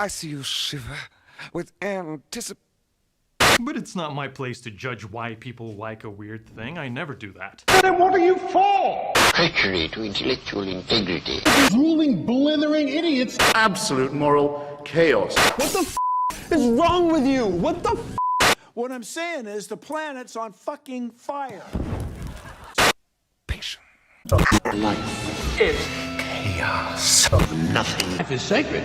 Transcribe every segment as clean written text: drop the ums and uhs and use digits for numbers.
I see you shiver with anticipation. But it's not my place to judge why people like a weird thing. I never do that. Then what are you for? Treachery to intellectual integrity. Drooling, blithering idiots. Absolute moral chaos. What the is wrong with you? What the What I'm saying is the planet's on fucking fire. Patient. Life is chaos of nothing. Life is sacred.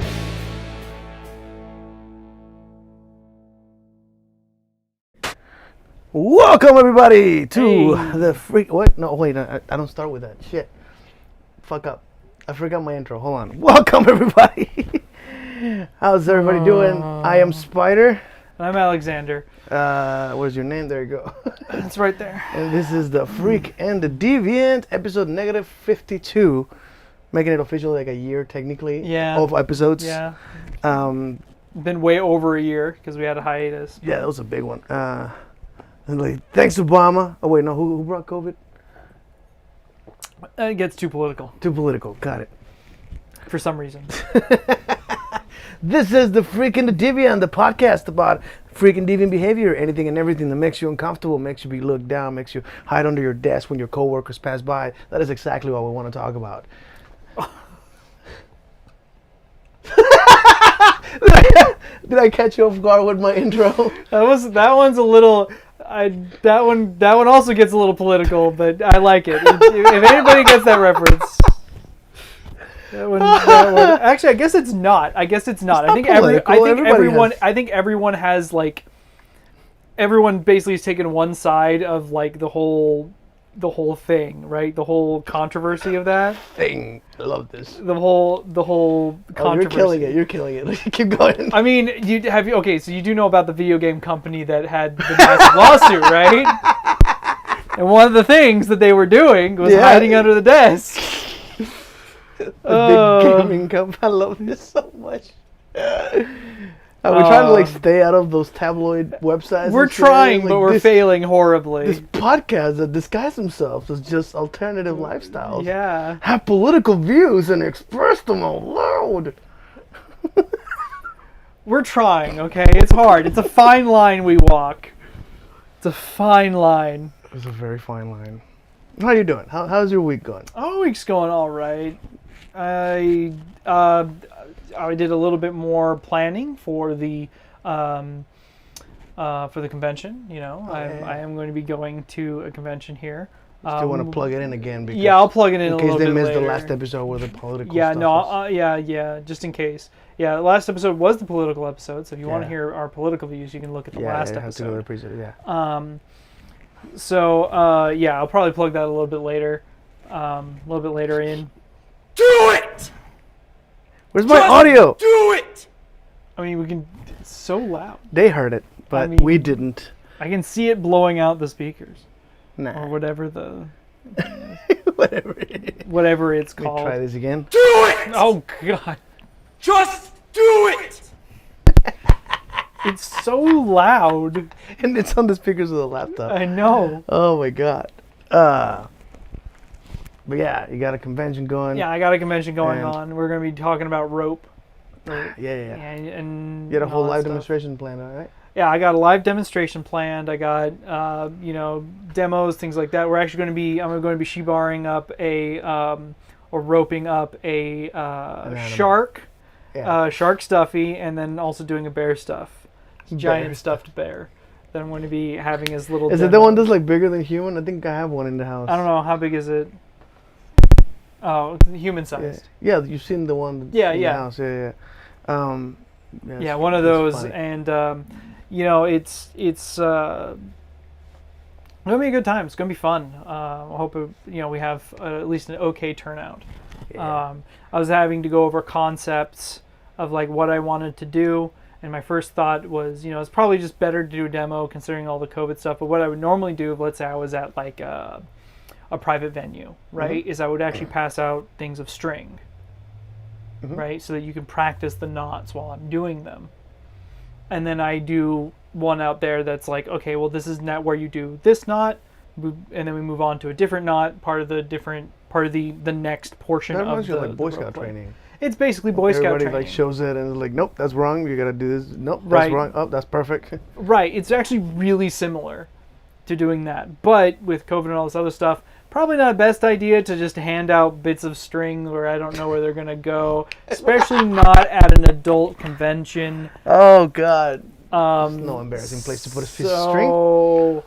Welcome everybody to the freak. What? No, wait. I don't start with that. Shit. Fuck up. I forgot my intro. Hold on. Welcome everybody. How's everybody doing? I am Spider. I'm Alexander. Where's your name? There you go. It's right there. And this is the Freak and the Deviant, episode negative 52, making it official like a year technically. Yeah. Of episodes. Yeah. Been way over a year because we had a hiatus. Yeah, that was a big one. And like, thanks Obama. Oh wait, no, who brought COVID? It gets too political. Too political. Got it. For some reason. This is the Freak and the Deviant, the podcast about freak and deviant behavior, anything and everything that makes you uncomfortable, makes you be looked down, makes you hide under your desk when your coworkers pass by. That is exactly what we want to talk about. Did I catch you off guard with my intro? That one's a little. That one also gets a little political, but I like it. If anybody gets that reference. That one, actually, I guess it's not. I think everyone has like. Everyone basically has taken one side of like the whole thing, right? The whole controversy of that thing. I love this. The whole controversy. You're killing it. Keep going. I mean, okay, so you do know about the video game company that had the massive lawsuit, right? And one of the things that they were doing was hiding under the desk. The big gaming company. I love this so much. We're trying to like stay out of those tabloid websites. We're trying, but we're failing horribly. This podcast that disguise themselves as just alternative lifestyles. Yeah. Have political views and express them out loud. We're trying, okay? It's hard. It's a fine line we walk. It's a fine line. It's a very fine line. How are you doing? How's your week going? Oh, week's going all right. I did a little bit more planning for the convention. You know, I am going to be going to a convention here. Still want to plug it in again? Because yeah, I'll plug it in a little bit in case they missed later. the last episode where the political yeah, stuff no, was. yeah, just in case. Yeah, the last episode was the political episode, so if you want to hear our political views, you can look at the last episode. Have to go to the I'll probably plug that a little bit later. A little bit later in. Do it! Where's my audio? Do it! I mean, we can. It's so loud. They heard it, but we didn't. I can see it blowing out the speakers. Nah. Or whatever the. whatever it's called. Let me try this again. Do it! Oh God. Just do it! It's so loud. And it's on the speakers of the laptop. I know. Oh my God. But yeah, you got a convention going. Yeah, I got a convention going on. We're going to be talking about rope. Yeah. And you had a whole live demonstration planned, all right? Yeah, I got a live demonstration planned. I got, demos, things like that. I'm going to be she-barring up or roping up a shark, shark stuffy, and then also doing a bear stuff. Giant stuffed bear that I'm going to be having as little. Is it the one that's like bigger than human? I think I have one in the house. I don't know, how big is it? Oh, it's human sized. Yeah, you've seen the one that's in the house. Yeah. One of those, funny. and it's gonna be a good time. It's gonna be fun. I hope we have at least an okay turnout. Yeah. I was having to go over concepts of like what I wanted to do. And my first thought was, it's probably just better to do a demo considering all the COVID stuff. But what I would normally do, if let's say I was at like a private venue, right, is I would actually pass out things of string, right, so that you can practice the knots while I'm doing them. And then I do one out there that's like, okay, well, this is not where you do this knot, and then we move on to a different knot, part of the next portion that of the like Boy Scout rope training. It's basically Boy Scout Everybody training. like shows it and is like, nope, that's wrong. You gotta do this. Nope, that's Right. wrong. Oh, that's perfect. Right. It's actually really similar to doing that. But with COVID and all this other stuff, probably not the best idea to just hand out bits of string where I don't know where they're going to go, especially not at an adult convention. Oh God. No embarrassing place to put a piece of string. So,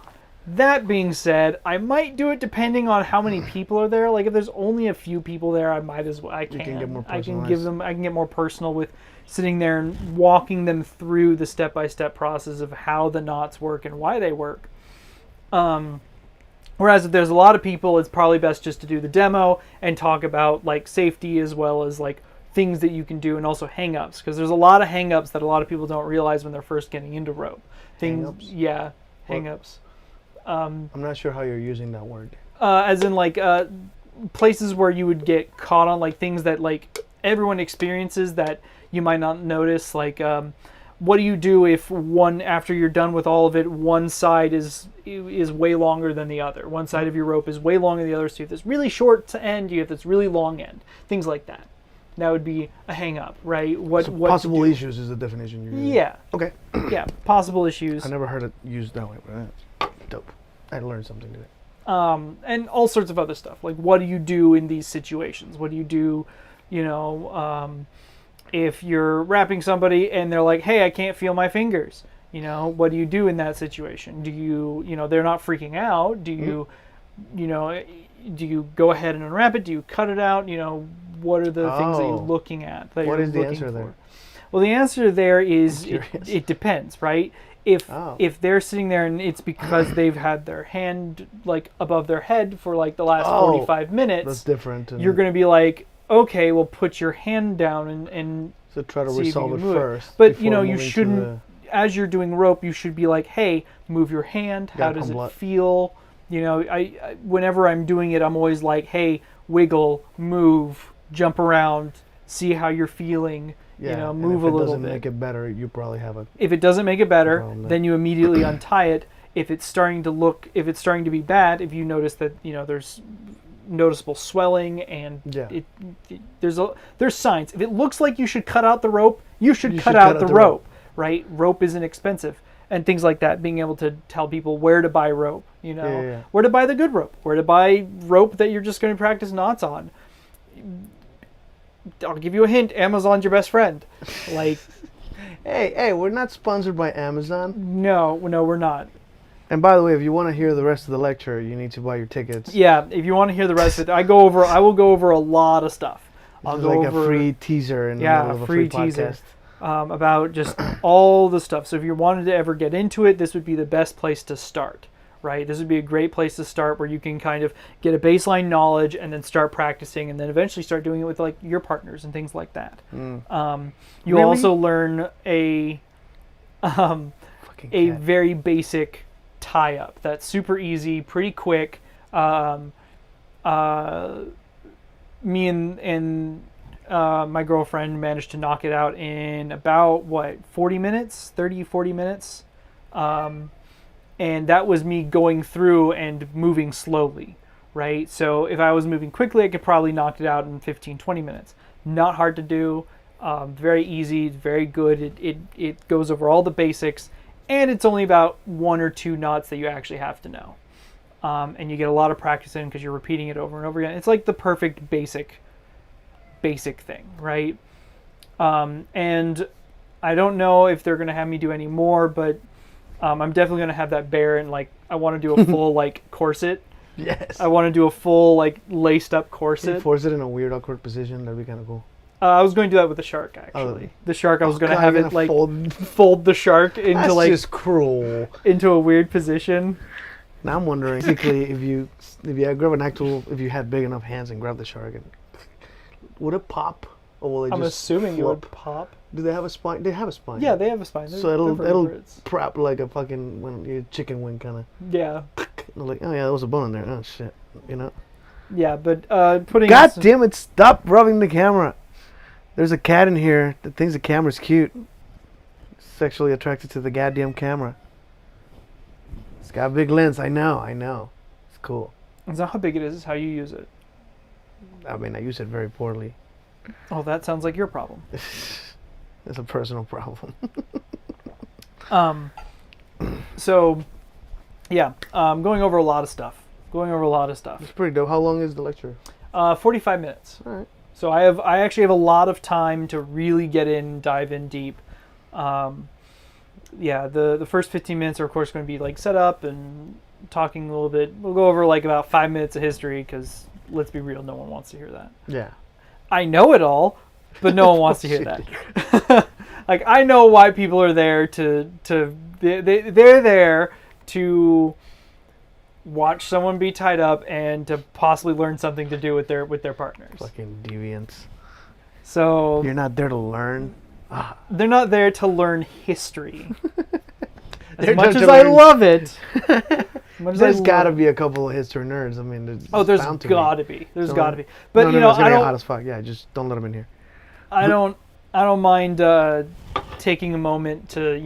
that being said, I might do it depending on how many people are there. Like if there's only a few people there, I might as well. I can. can get more I can personalized. I can get more personal with sitting there and walking them through the step-by-step process of how the knots work and why they work. Whereas if there's a lot of people, it's probably best just to do the demo and talk about like safety as well as like things that you can do and also hang-ups, because there's a lot of hang-ups that a lot of people don't realize when they're first getting into rope. Hang-ups? Yeah, hang-ups. I'm not sure how you're using that word. As in like places where you would get caught on like things that like everyone experiences that you might not notice. Like what do you do if after you're done with all of it, one side is way longer than the other? One side of your rope is way longer than the other, so you have this really short end, you have this really long end. Things like that. That would be a hang up, right? What Possible issues is the definition you're using. Yeah. Okay. Yeah, possible issues. I never heard it used that way, but that's dope. I learned something today. And all sorts of other stuff. Like, what do you do in these situations? What do you do, if you're wrapping somebody and they're like, hey, I can't feel my fingers? What do you do in that situation? Do you, they're not freaking out. Do you, do you go ahead and unwrap it? Do you cut it out? What are the things that you're looking at? What is the answer there? Well, the answer there is it depends, right? If they're sitting there and it's because they've had their hand like above their head for like the last 45 minutes, that's different. You're going to be like, okay, well, put your hand down and so try to see if you resolve can it move it. first. But you before moving shouldn't. As you're doing rope, you should be like, hey, move your hand. How does it feel? I whenever I'm doing it, I'm always like, hey, wiggle, move, jump around, see how you're feeling. Yeah, move a little bit. If it doesn't make it better, you probably have a. If it doesn't make it better, then you immediately untie it. If it's starting to be bad, if you notice that there's noticeable swelling and there's signs. If it looks like you should cut out the rope, you should cut out the rope. Right? Rope isn't expensive. And things like that, being able to tell people where to buy rope, where to buy the good rope, where to buy rope that you're just going to practice knots on. I'll give you a hint, Amazon's your best friend. Like, hey, we're not sponsored by Amazon. No, we're not. And by the way, if you want to hear the rest of the lecture, you need to buy your tickets. Yeah, if you want to hear the rest of it, I will go over a lot of stuff. I'll go over a free teaser in the middle of a free teaser. podcast. About just all the stuff. So if you wanted to ever get into it, this would be the best place to start, right? This would be a great place to start where you can kind of get a baseline knowledge and then start practicing and then eventually start doing it with like your partners and things like that. You'll also learn a very basic tie-up that's super easy, pretty quick. Me and my girlfriend managed to knock it out in about 40 minutes. And that was me going through and moving slowly, right? So if I was moving quickly, I could probably knock it out in 15-20 minutes. Not hard to do, very easy, very good. It goes over all the basics, and it's only about 1 or 2 knots that you actually have to know. And you get a lot of practice in because you're repeating it over and over again. It's like the perfect basic thing, right? And I don't know if they're going to have me do any more, but I'm definitely going to have that bear, and like I want to do a full like corset. Yes. I want to do a full like laced up corset. Can you force it in a weird awkward position? That'd be kind of cool. I was going to do that with the shark actually. The shark, I was going to have it like fold the shark into That's like just cruel. into a weird position. Now I'm wondering, basically, if you had big enough hands and grab the shark, and would it pop? Or will it I'm just assuming it flop? would pop. Do they have a spine? They have a spine. Yeah, they have a spine. So it'll prop like a fucking chicken wing kind of. Yeah. Like, oh yeah, there was a bone in there. Oh shit, Yeah, but putting. God damn it! Stop rubbing the camera. There's a cat in here that thinks the camera's cute. Sexually attracted to the goddamn camera. It's got a big lens. I know. It's cool. It's not how big it is; it's how you use it. I mean, I use it very poorly. Oh, that sounds like your problem. It's a personal problem. So, yeah, going over a lot of stuff. It's pretty dope. How long is the lecture? 45 minutes. All right. So I actually have a lot of time to really dive in deep. Yeah, the first 15 minutes are of course going to be like set up and talking a little bit. We'll go over like about 5 minutes of history because let's be real, no one wants to hear that. Yeah. I know it all, but no one wants to hear that. Like I know why people are there they're there to watch someone be tied up and to possibly learn something to do with their partners. Fucking deviants. So You're not there to learn. they're not there to learn history. As They're much there as to I learn- love it. As There's got to love- be a couple of history nerds. I mean, there's There's bound to got be. to be. There's So, got to be. But no, you know, it's gonna I get hot don't. as fuck. Yeah, just don't let them in here. I don't mind taking a moment to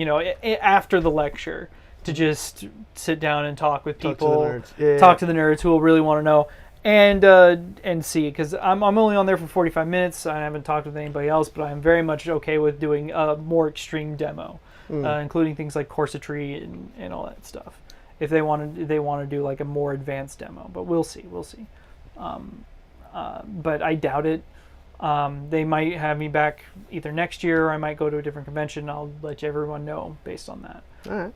after the lecture to just sit down and talk with Talk to the people, nerds. Yeah. talk to the nerds who will really want to know, and see, because I'm only on there for 45 minutes. I haven't talked with anybody else, but I'm very much okay with doing a more extreme demo, including things like corsetry and all that stuff. If they want to do like a more advanced demo, but we'll see. But I doubt it. They might have me back either next year or I might go to a different convention. I'll let everyone know based on that. All right.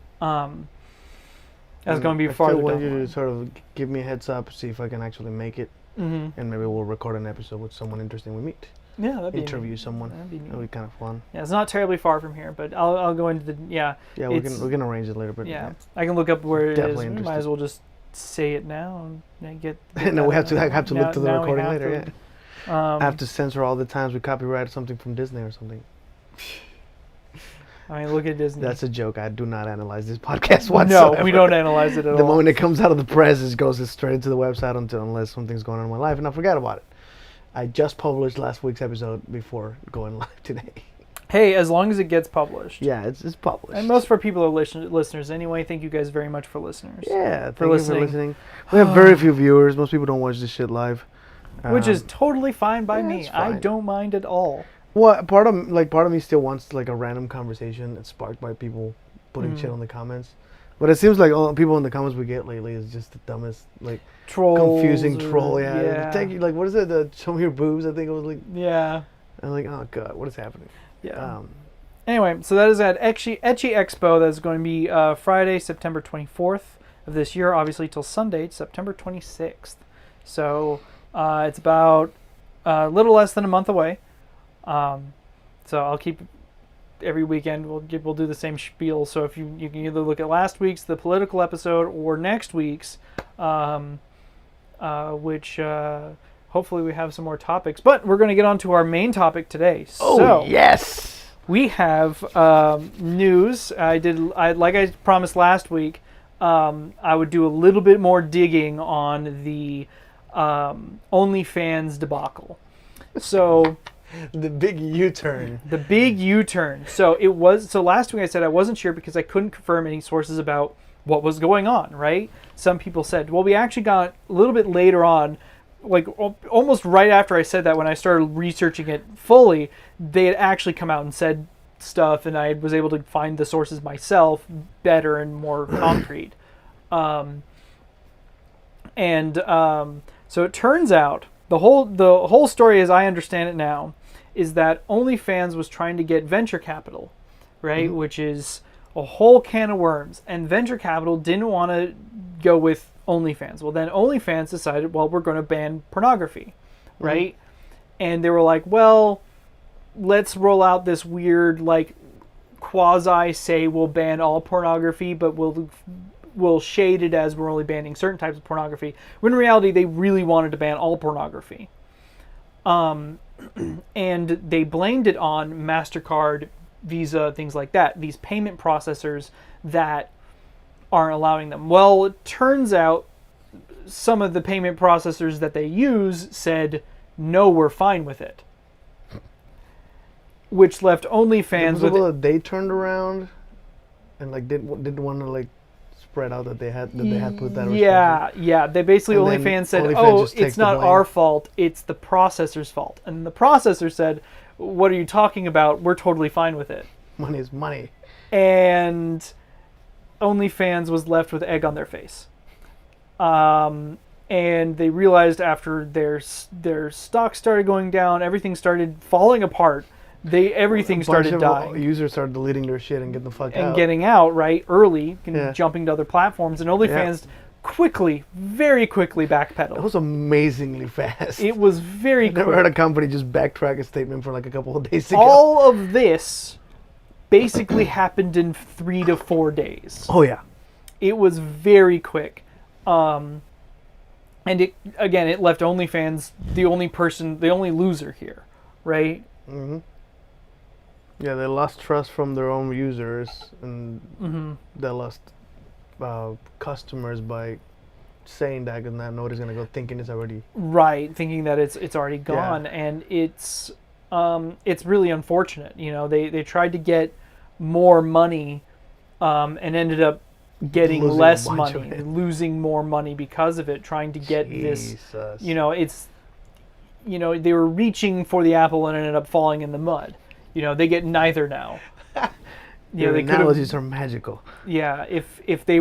That's going to be I farther still want down you the to line. sort of give me a heads up, see if I can actually make it, and maybe we'll record an episode with someone interesting we meet. Yeah, that'd be Interview neat. someone. That'd be neat. That'll be kind of fun. Yeah, it's not terribly far from here, but I'll go into the Yeah, we it's- can arrange it later. But yeah. I can look up where it is. Definitely We might interested. as well just say it now and get. no, we have to Now- look to the now we recording have later. to. Yeah. I have to censor all the times we copyrighted something from Disney or something. I mean, look at Disney. That's a joke. I do not analyze this podcast whatsoever. No, we don't analyze it at The all. moment it comes out of the press, it goes straight into the website unless something's going on in my life, and I forget about it. I just published last week's episode before going live today. Hey, as long as it gets published. Yeah, it's published. And most of our people are listeners anyway. Thank you guys very much for listeners. Yeah, thank for you listening. for listening. We have very few viewers. Most people don't watch this shit live. Which is totally fine by yeah, me. it's I fine. don't mind at all. Well, part of me still wants like a random conversation that's sparked by people putting shit on the comments. But it seems like all people in the comments we get lately is just the dumbest, like Trolls. confusing or- troll. Yeah. Thank you. Like, what is it? The show me your boobs. I think it was like. Yeah. I'm like, oh god, what is happening? Yeah. Anyway, so that is at Etchy Expo. That's going to be Friday, September 24th of this year, obviously till Sunday, September 26th. So it's about a little less than a month away. So I'll keep every weekend. We'll do the same spiel. So if you can either look at last week's the political episode or next week's, which hopefully we have some more topics. But we're going to get on to our main topic today. Oh yes. We have news. Like I promised last week, I would do a little bit more digging on the OnlyFans debacle. So The big U-turn. the big U-turn. So last week I said I wasn't sure because I couldn't confirm any sources about what was going on, right? Some people said, well, we actually got a little bit later on, like almost right after I said that, when I started researching it fully, they had actually come out and said stuff, and I was able to find the sources myself better and more concrete. So it turns out the whole story, as I understand it now, is that OnlyFans was trying to get venture capital, right? Which is a whole can of worms, and venture capital didn't want to go with OnlyFans. Well, then OnlyFans decided, well, we're going to ban pornography, right? And they were like, well, let's roll out this weird, like, quasi say we'll ban all pornography, but we'll shade it as we're only banning certain types of pornography. When in reality, they really wanted to ban all pornography. And they blamed it on MasterCard, Visa, things like that, these payment processors that aren't allowing them. Well, it turns out some of the payment processors that they use said, no, we're fine with it. Which left OnlyFans with... They turned around and like didn't want to like spread out that they had put that. Yeah. They basically And then OnlyFans said, OnlyFans just takes it's the not blame. our fault. It's the processor's fault. And the processor said, what are you talking about? We're totally fine with it. Money is money. And OnlyFans was left with egg on their face. And they realized after their stock started going down, everything started falling apart. Everything started dying. Users started deleting their shit and getting the fuck out. And getting out, right, early, and jumping to other platforms. And OnlyFans very quickly backpedaled. It was amazingly fast. It was very quick. Never heard a company just backtrack a statement for like a couple of days ago. All of this basically happened in 3 to 4 days. Oh yeah. It was very quick. And it left OnlyFans the only loser here, right? Mm-hmm. Yeah, they lost trust from their own users, and they lost customers by saying that, and now nobody's gonna go thinking it's already right, thinking that it's already gone, and it's really unfortunate. You know, they tried to get more money, and ended up getting Losing less a bunch of money, it. losing more money because of it, trying to get this. Jesus. You know, they were reaching for the apple and ended up falling in the mud. You know, they get neither now. Your they analogies are magical. Yeah, if they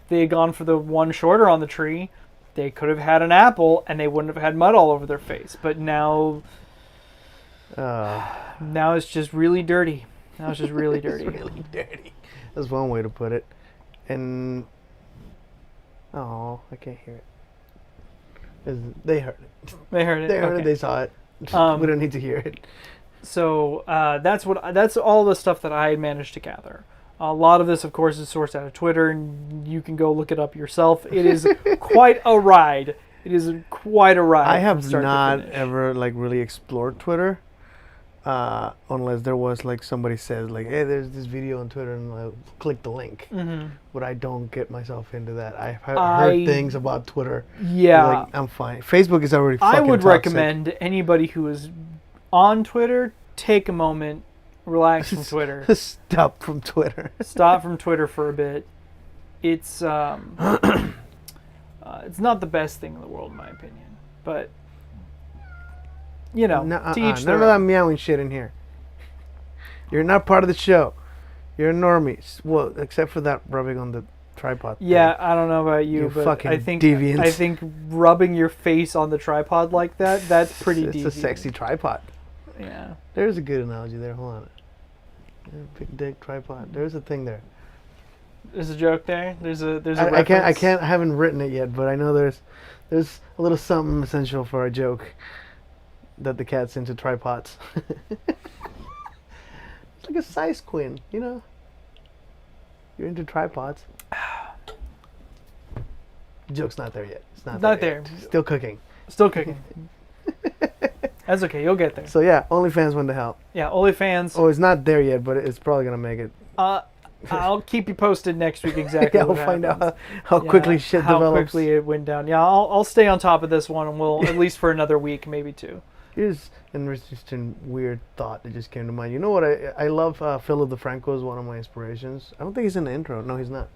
had gone for the one shorter on the tree, they could have had an apple and they wouldn't have had mud all over their face. But now it's just really dirty. Now it's just really dirty. It's really dirty. That's one way to put it. And I can't hear it. They heard it. They heard it. They heard Okay. it. They saw it. We don't need to hear it. So that's all the stuff that I had managed to gather. A lot of this, of course, is sourced out of Twitter, and you can go look it up yourself. It is quite a ride. It is quite a ride. I have from start to not finish. ever like really explored Twitter, unless there was like somebody says like, "Hey, there's this video on Twitter," and I'll click the link. Mm-hmm. But I don't get myself into that. I've heard things about Twitter. Yeah, Like, I'm fine. Facebook is already. I Fucking would toxic. recommend anybody who is on Twitter take a moment, relax from Twitter. Stop from Twitter. Stop from Twitter for a bit. It's it's not the best thing in the world, in my opinion. But you know, to each none of their that own. meowing shit in here. You're not part of the show. You're a normie. Well, except for that rubbing on the tripod. Yeah, I don't know about you, You but fucking I think deviant. I think rubbing your face on the tripod like that's pretty It's deviant. a sexy tripod. Yeah. There's a good analogy there. Hold on. Yeah, big dick tripod. There's a thing there. There's a joke there. There's a I can't. I haven't written it yet, but I know there's a little something essential for a joke that the cat's into tripods. It's like a size queen, you know. You're into tripods. Joke's not there yet. It's not Not there. there. Yet. Still cooking. Still cooking. That's okay. You'll get there. So yeah, OnlyFans went to hell. Yeah, OnlyFans. Oh, it's not there yet, but it's probably gonna make it. I'll keep you posted next week exactly. Yeah, what we'll find happens. out how quickly shit how develops. quickly it went down. Yeah, I'll stay on top of this one, and we'll at least for another week, maybe two. Here's an interesting, weird thought that just came to mind. You know what? I love Philip DeFranco is one of my inspirations. I don't think he's in the intro. No, he's not.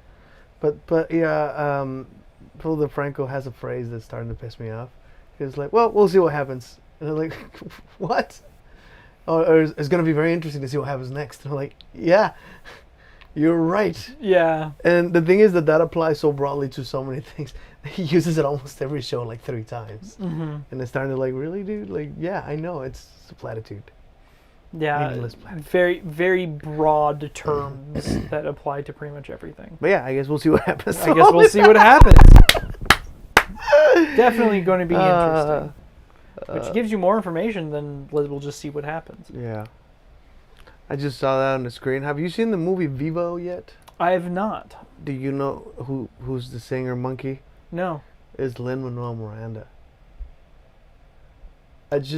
But yeah, Philip DeFranco has a phrase that's starting to piss me off. He's like, "Well, we'll see what happens." And I'm like, "What?" Or it's going to be very interesting to see what happens next. And I'm like, "Yeah, you're right." Yeah. And the thing is that applies so broadly to so many things. He uses it almost every show like 3 times. Mm-hmm. And it's starting to like, really, dude? Like, yeah, I know. It's a platitude. Yeah. Meaningless platitude. Very, very broad terms that apply to pretty much everything. But yeah, I guess we'll see what happens. I guess we'll see what happens. Definitely going to be interesting. Which gives you more information than we'll just see what happens. Yeah. I just saw that on the screen. Have you seen the movie Vivo yet? I have not. Do you know who's the singer monkey? No. It's Lin-Manuel Miranda.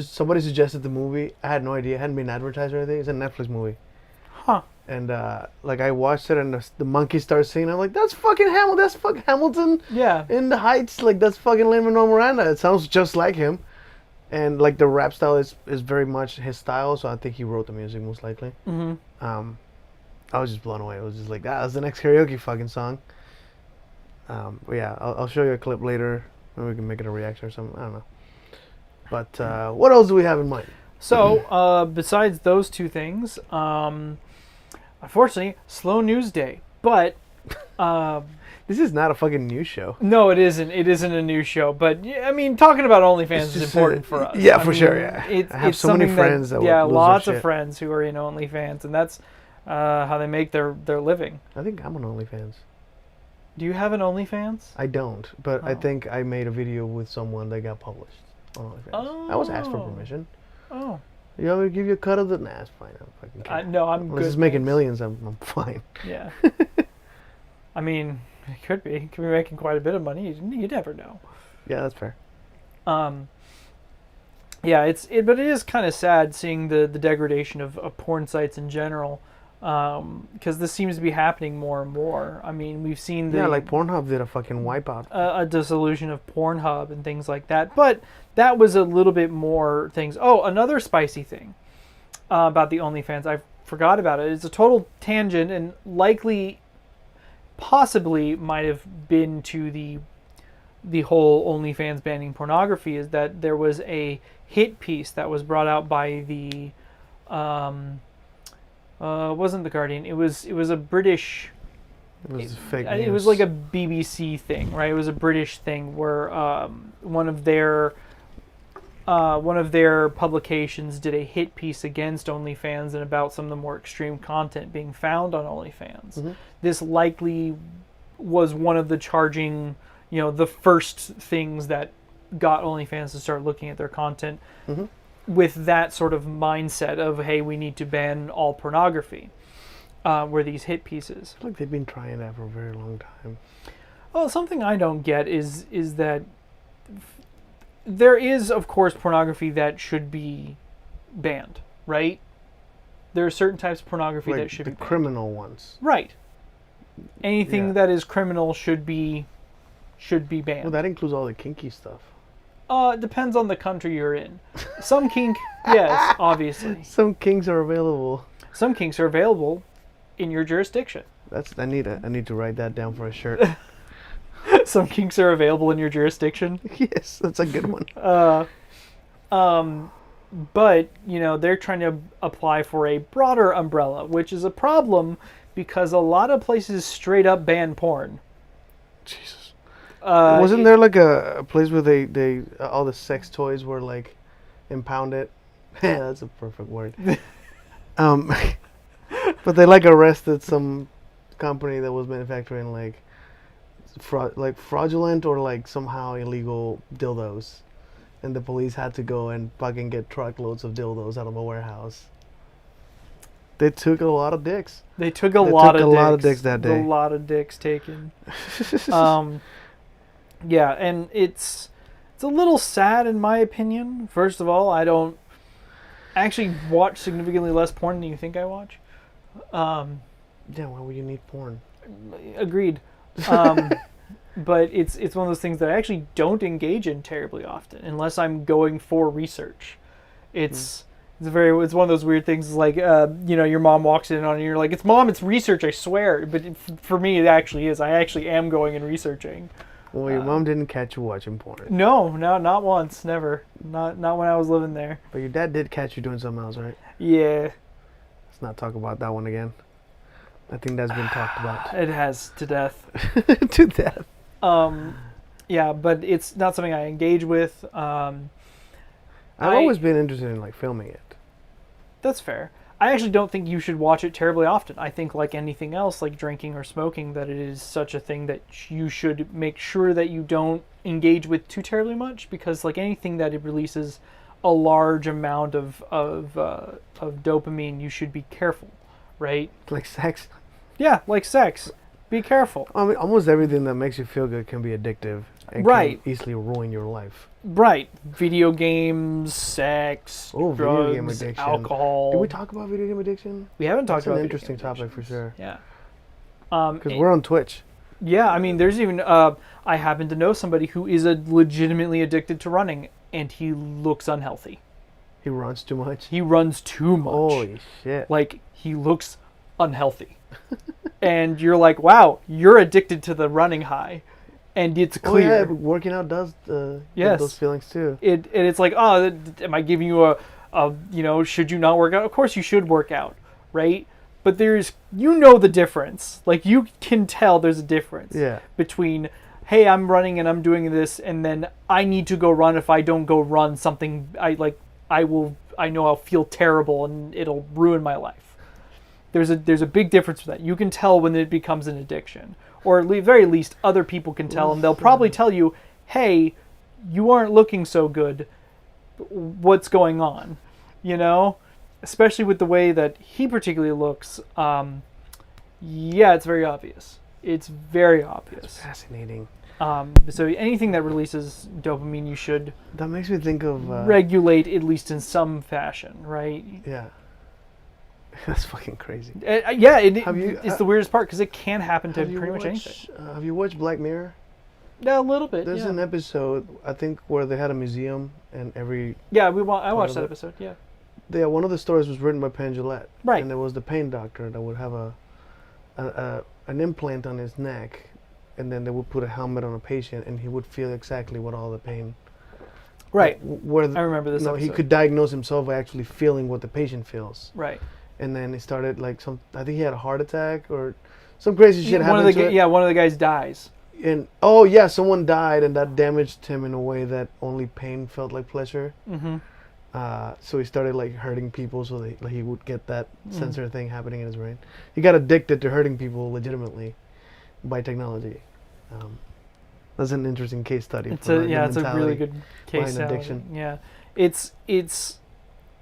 Somebody suggested the movie. I had no idea. It hadn't been advertised or anything. It's a Netflix movie. Huh. And like I watched it, and the monkey starts singing. I'm like, that's fucking Hamilton. That's fucking Hamilton. Yeah. In the Heights. Like that's fucking Lin-Manuel Miranda. It sounds just like him. And like the rap style is very much his style. So I think he wrote the music most likely. Mm-hmm. I was just blown away. It was just like, that's the next karaoke fucking song. But yeah, I'll show you a clip later, and we can make it a reaction or something. I don't know. But what else do we have in mind? So, besides those two things, unfortunately, slow news day. But This is not a fucking news show. no, it isn't. It isn't a news show. But I mean, talking about OnlyFans is just, important for us. yeah, I for mean, sure, yeah. I have it's so many something friends that would lose their lots of shit. friends who are in OnlyFans, and that's how they make their living. I think I'm on OnlyFans. Do you have an OnlyFans? I don't, but I Oh. think I made a video with someone that got published on OnlyFans. I was asked for Oh. permission. Oh, You want me to give you a cut of the? Nah, it's fine. I don't fucking care. no, I'm Unless good. it's making thanks. millions, I'm fine. Yeah. I mean, it could be. It could be making quite a bit of money. You never know. Yeah, that's fair. Yeah, but it is kind of sad seeing the degradation of porn sites in general, because this seems to be happening more and more. I mean, we've seen Yeah, like Pornhub did a fucking wipeout. a dissolution of Pornhub and things like that, but that was a little bit more things. Oh, another spicy thing about the OnlyFans, I forgot about it. It's a total tangent and likely, possibly might have been to the whole OnlyFans banning pornography, is that there was a hit piece that was brought out by the wasn't the Guardian, it was a British, It was fake news. it was like a BBC thing, right? It was a British thing where one of their publications did a hit piece against OnlyFans and about some of the more extreme content being found on OnlyFans. Mm-hmm. This likely was one of the charging, the first things that got OnlyFans to start looking at their content with that sort of mindset of, hey, we need to ban all pornography. Were these hit pieces? I feel like they've been trying that for a very long time. Well, something I don't get is that there is, of course, pornography that should be banned, right? There are certain types of pornography Like that should the be banned. criminal ones. Right. Anything Yeah. that is criminal should be banned. Well, that includes all the kinky stuff. It depends on the country you're in. Some kink, yes, obviously. Some kinks are available. Some kinks are available in your jurisdiction. I need to write that down for a shirt. Some kinks are available in your jurisdiction. Yes, that's a good one. But, they're trying to apply for a broader umbrella, which is a problem because a lot of places straight up ban porn. Jesus. Wasn't it- there like a place where they all the sex toys were like impounded? Yeah, that's a perfect word. But they like arrested some company that was manufacturing like fraudulent or like somehow illegal dildos, and the police had to go and fucking get truckloads of dildos out of a warehouse. They took a lot of dicks. They took a lot of dicks that day. A lot of dicks taken. Yeah, and it's a little sad in my opinion. First of all, I don't actually watch significantly less porn than you think I watch. Yeah, why would you need porn? Agreed. But it's one of those things that I actually don't engage in terribly often unless I'm going for research. It's one of those weird things like your mom walks in on you and you're like, it's mom, it's research, I swear. But for me it actually is. I actually am going and researching. Well, your mom didn't catch you watching porn. No, not once, never. Not when I was living there. But your dad did catch you doing something else, right? Yeah, Let's not talk about that one again. I think that's been talked about. it has to death. To death. Yeah, but it's not something I engage with. I've always been interested in like filming it. That's fair. I actually don't think you should watch it terribly often. I think like anything else, like drinking or smoking, that it is such a thing that you should make sure that you don't engage with too terribly much, because like anything that it releases a large amount of dopamine, you should be careful, right? Like sex. Yeah, like sex. Be careful. I mean, almost everything that makes you feel good can be addictive and Right. can easily ruin your life. Right. Video games, sex, Oh, video game drugs, addiction. alcohol. Did we talk about video game addiction? We haven't talked That's about an video interesting game topic addiction. for sure. Yeah. Because we're on Twitch. Yeah, I mean, there's even I happen to know somebody who is legitimately addicted to running, and he looks unhealthy. He runs too much. He runs too much. Holy shit. Like, he looks unhealthy. And you're like, wow, you're addicted to the running high. and it's Oh yeah, clear. working out does give Yes. those feelings too. And it's like, oh, am I giving you a should you not work out? Of course you should work out, right? But there's, the difference. Like, you can tell there's a difference Yeah. between, hey, I'm running and I'm doing this, and then I need to go run. If I don't go run, I know I'll feel terrible and it'll ruin my life. There's a big difference with that. You can tell when it becomes an addiction, or at the very least, other people can tell, and they'll probably tell you, "Hey, you aren't looking so good. What's going on?" Especially with the way that he particularly looks. Yeah, it's very obvious. It's very obvious. Fascinating. So anything that releases dopamine, you should That makes me think of regulate at least in some fashion, right? yeah. That's fucking crazy. Yeah, Have you- it's the weirdest part because it can happen to Have you pretty much watched, anything. have you watched Black Mirror? Yeah, a little bit. There's yeah. an episode I think where they had a museum and Yeah, I watched of that it. episode. Yeah. one of the stories was written by Penn Jillette. Right. And there was the pain doctor that would have an implant on his neck, and then they would put a helmet on a patient, and he would feel exactly what all the pain. Right. I remember this He episode. could diagnose himself by actually feeling what the patient feels. Right. And then he started I think he had a heart attack or some crazy shit happened to it. One of the guys dies. And someone died, and that damaged him in a way that only pain felt like pleasure. Mm-hmm. So he started hurting people, so that he would get that Mm. sensor thing happening in his brain. He got addicted to hurting people legitimately by technology. That's an interesting case study. It's for a the really good case behind study. addiction. Yeah, it's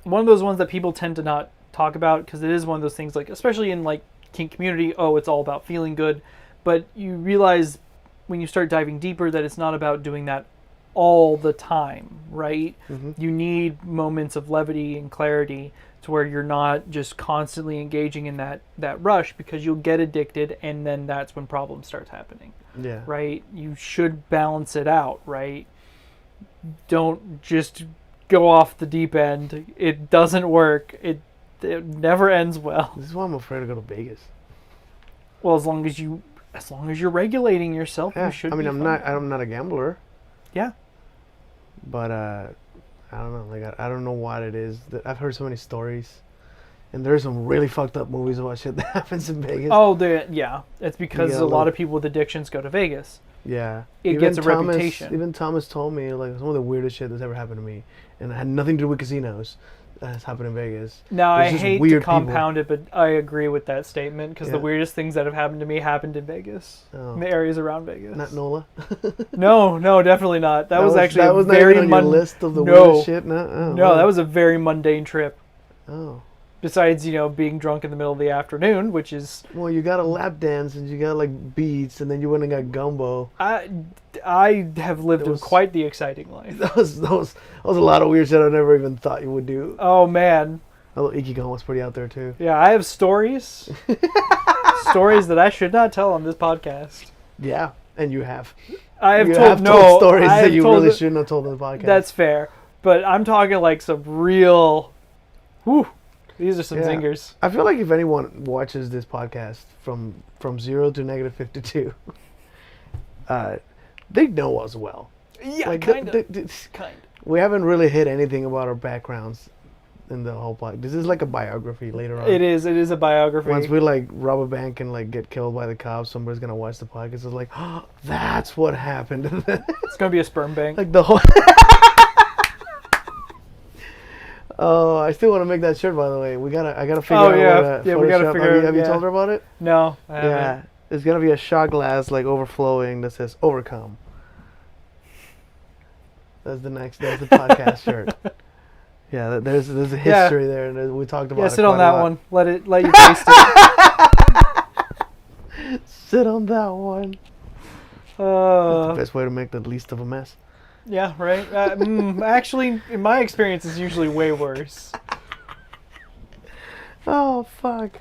one of those ones that people tend to not talk about because it is one of those things, like especially in kink community. Oh, it's all about feeling good, but you realize when you start diving deeper that it's not about doing that all the time, right? Mm-hmm. You need moments of levity and clarity to where you're not just constantly engaging in that rush, because you'll get addicted, and then that's when problems start happening. Yeah. Right? You should balance it out, right? Don't just go off the deep end. It doesn't work. It never ends well. This is why I'm afraid to go to Vegas. Well, as long as you're regulating yourself, Yeah. you should. I mean, be I'm fine. not a gambler, Yeah. but I don't know. I don't know what it is. I've heard so many stories, and there's some really fucked up movies about shit that happens in Vegas. Oh, yeah. It's because Yeah, a lot look. of people with addictions go to Vegas. Yeah. It gets a reputation. Even Thomas told me some of the weirdest shit that's ever happened to me, and it had nothing to do with casinos. That has happened in Vegas. Now, It's I just hate to weird people. compound it, but I agree with that statement, because the Yeah. weirdest things that have happened to me happened in Vegas, Oh. in the areas around Vegas. Not NOLA. No, definitely not. That was actually that a was very not even on your list of the no, weirdest shit. No, oh, no, wow. that was a very mundane trip. Oh. Besides, being drunk in the middle of the afternoon, which is Well, you got a lap dance and you got beats, and then you went and got gumbo. I have lived That was- quite the exciting life. That was a lot of weird shit I never even thought you would do. Oh man, Although Ikigan was pretty out there too. yeah, I have stories, stories that I should not tell on this podcast. Yeah, and you have. I have You told have no told stories I that have you told really it- shouldn't have told on the podcast. That's fair, but I'm talking some real. Whew, these are some Yeah. zingers. I feel like if anyone watches this podcast from 0 to -52, they know us well. Yeah, Kind kind of. We haven't really hit anything about our backgrounds in the whole podcast. This is like a biography later on. It is a biography. Once we rob a bank and get killed by the cops, somebody's gonna watch the podcast. It's like, oh, that's what happened. It's gonna be a sperm bank. The whole. Oh, I still want to make that shirt. By the way, I gotta figure Oh, out. yeah. What, Yeah, we gotta Photoshop- figure out- Have you yeah. told her about it? No, I haven't. Yeah, there's gonna be a shot glass overflowing that says "Overcome." That's the podcast shirt. Yeah, there's a history there, and we talked about. Yeah, it sit on quite a that lot. one. Let you taste it. Sit on that one. Best way to make the least of a mess. Yeah, right. Actually, in my experience, it's usually way worse. Oh fuck.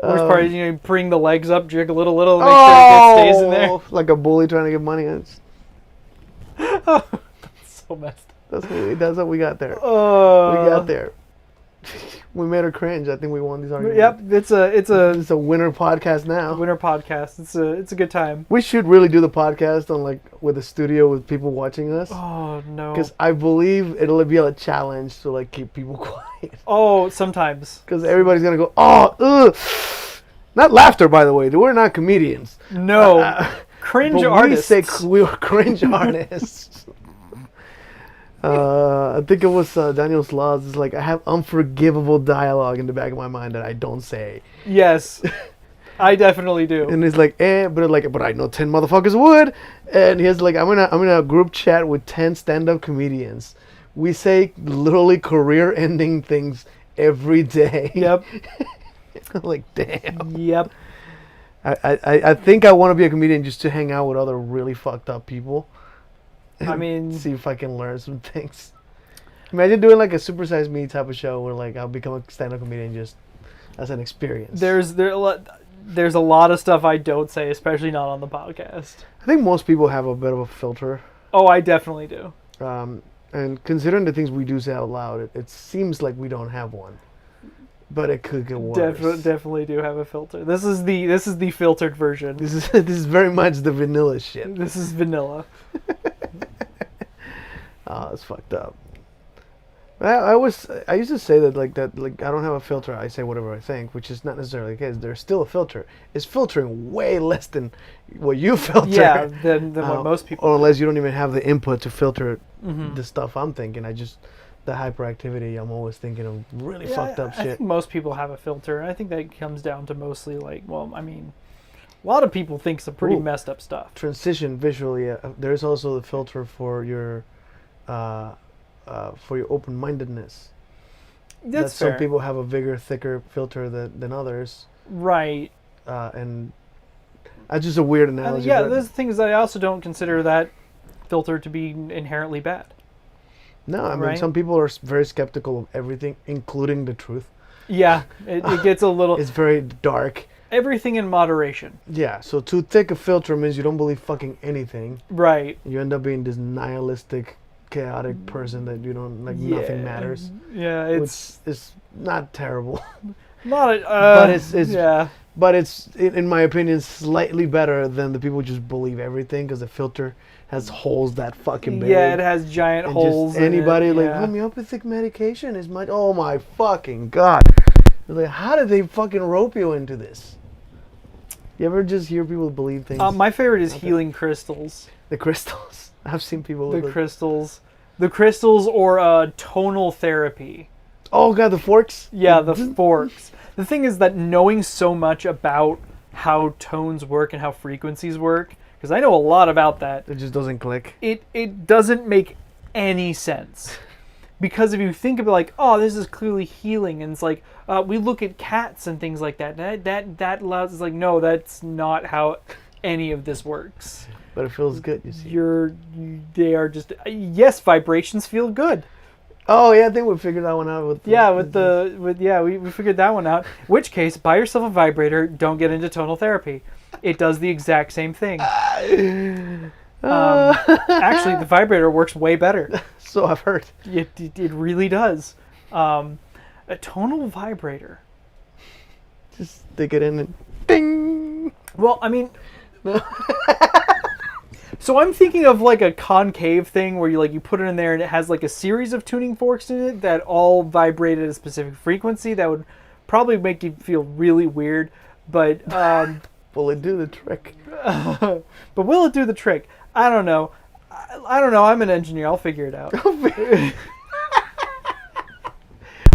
Worst part is you bring the legs up, jig a little, to make sure it stays in there. Like a bully trying to get money. So messed That's what we got there. up. We got there. We made her cringe. I think we won these arguments. Yep, it's It's a winner podcast now. winter podcast. It's a good time. We should really do the podcast on like with a studio with people watching us. Oh no. Because I believe it'll be a challenge to like keep people quiet. Oh, sometimes. Because everybody's gonna go, oh, ugh. Not laughter, by the way. We're not comedians. No. Cringe But artists. we say we were cringe artists. I think it was Daniel Sloss. It's like I have unforgivable dialogue in the back of my mind that I don't say, Yes. I definitely do. and it's like, but I know 10 motherfuckers would. And he's like, I'm in a group chat with 10 stand-up comedians. We say literally career-ending things every day. Yep. I'm like, damn. Yep. I think I want to be a comedian just to hang out with other really fucked up people. I mean, See if I can learn some things. Imagine doing like a Super Size Me type of show where like I'll become a stand-up comedian just as an experience. there's a lot of stuff I don't say, especially not on the podcast. I think most people have a bit of a filter. Oh, I definitely do. And considering the things we do say out loud, it seems like we don't have one. But it could get worse. Definitely do have a filter. This is the filtered version. This is very much the vanilla shit. This is vanilla. Oh, it's fucked up. I used to say that like I don't have a filter. I say whatever I think, which is not necessarily the case. There's still a filter. It's filtering way less than what you filter. Yeah, than what most people. Or unless you don't even have the input to filter the stuff I'm thinking. The hyperactivity. I'm always thinking of really fucked up I shit. think most people have a filter. I think that comes down to mostly like, well, I mean, a lot of people think some pretty messed up stuff. Transition visually. There's also the filter for your open-mindedness. That's Some fair. people have a bigger, thicker filter than others. Right. And that's just a weird analogy. Yeah, but there's things that I also don't consider that filter to be inherently bad. no, I mean, right? some people are very skeptical of everything, including the truth. Yeah, it gets a little... It's very dark. Everything in moderation. Yeah, so too thick a filter means you don't believe fucking anything. Right. You end up being this nihilistic, chaotic person that you don't, like, nothing matters. Yeah, It's not terrible. not a... But it's yeah. But it's, in my opinion, slightly better than the people who just believe everything because the filter has holes that fucking big. Yeah, it has giant And holes. just anybody in it, like yeah. homeopathic medication is much. Oh my fucking god! Like, how did they fucking rope you into this? You ever just hear people believe things? My favorite is healing crystals. The crystals. I've seen people with The crystals or tonal therapy. Oh god, the forks. Yeah, the forks. The thing is that knowing so much about how tones work and how frequencies work, because I know a lot about that, It just doesn't click. it doesn't make any sense. Because if you think about like, oh, this is clearly healing, and it's like we look at cats and things like that. That allows us like, no, that's not how any of this works. But it feels good, you see. They are just yes, vibrations feel good. Oh yeah, I think we figured that one out with. We figured that one out. In which case, buy yourself a vibrator. Don't get into tonal therapy. It does the exact same thing. Actually, the vibrator works way better. So I've heard. It really does. A tonal vibrator. Just stick it in and ding. Well, I mean, so I'm thinking of like a concave thing where you put it in there and it has like a series of tuning forks in it that all vibrate at a specific frequency. That would probably make you feel really weird, but Will it do the trick? but will it do the trick? I don't know. I don't know. I'm an engineer. I'll figure it out.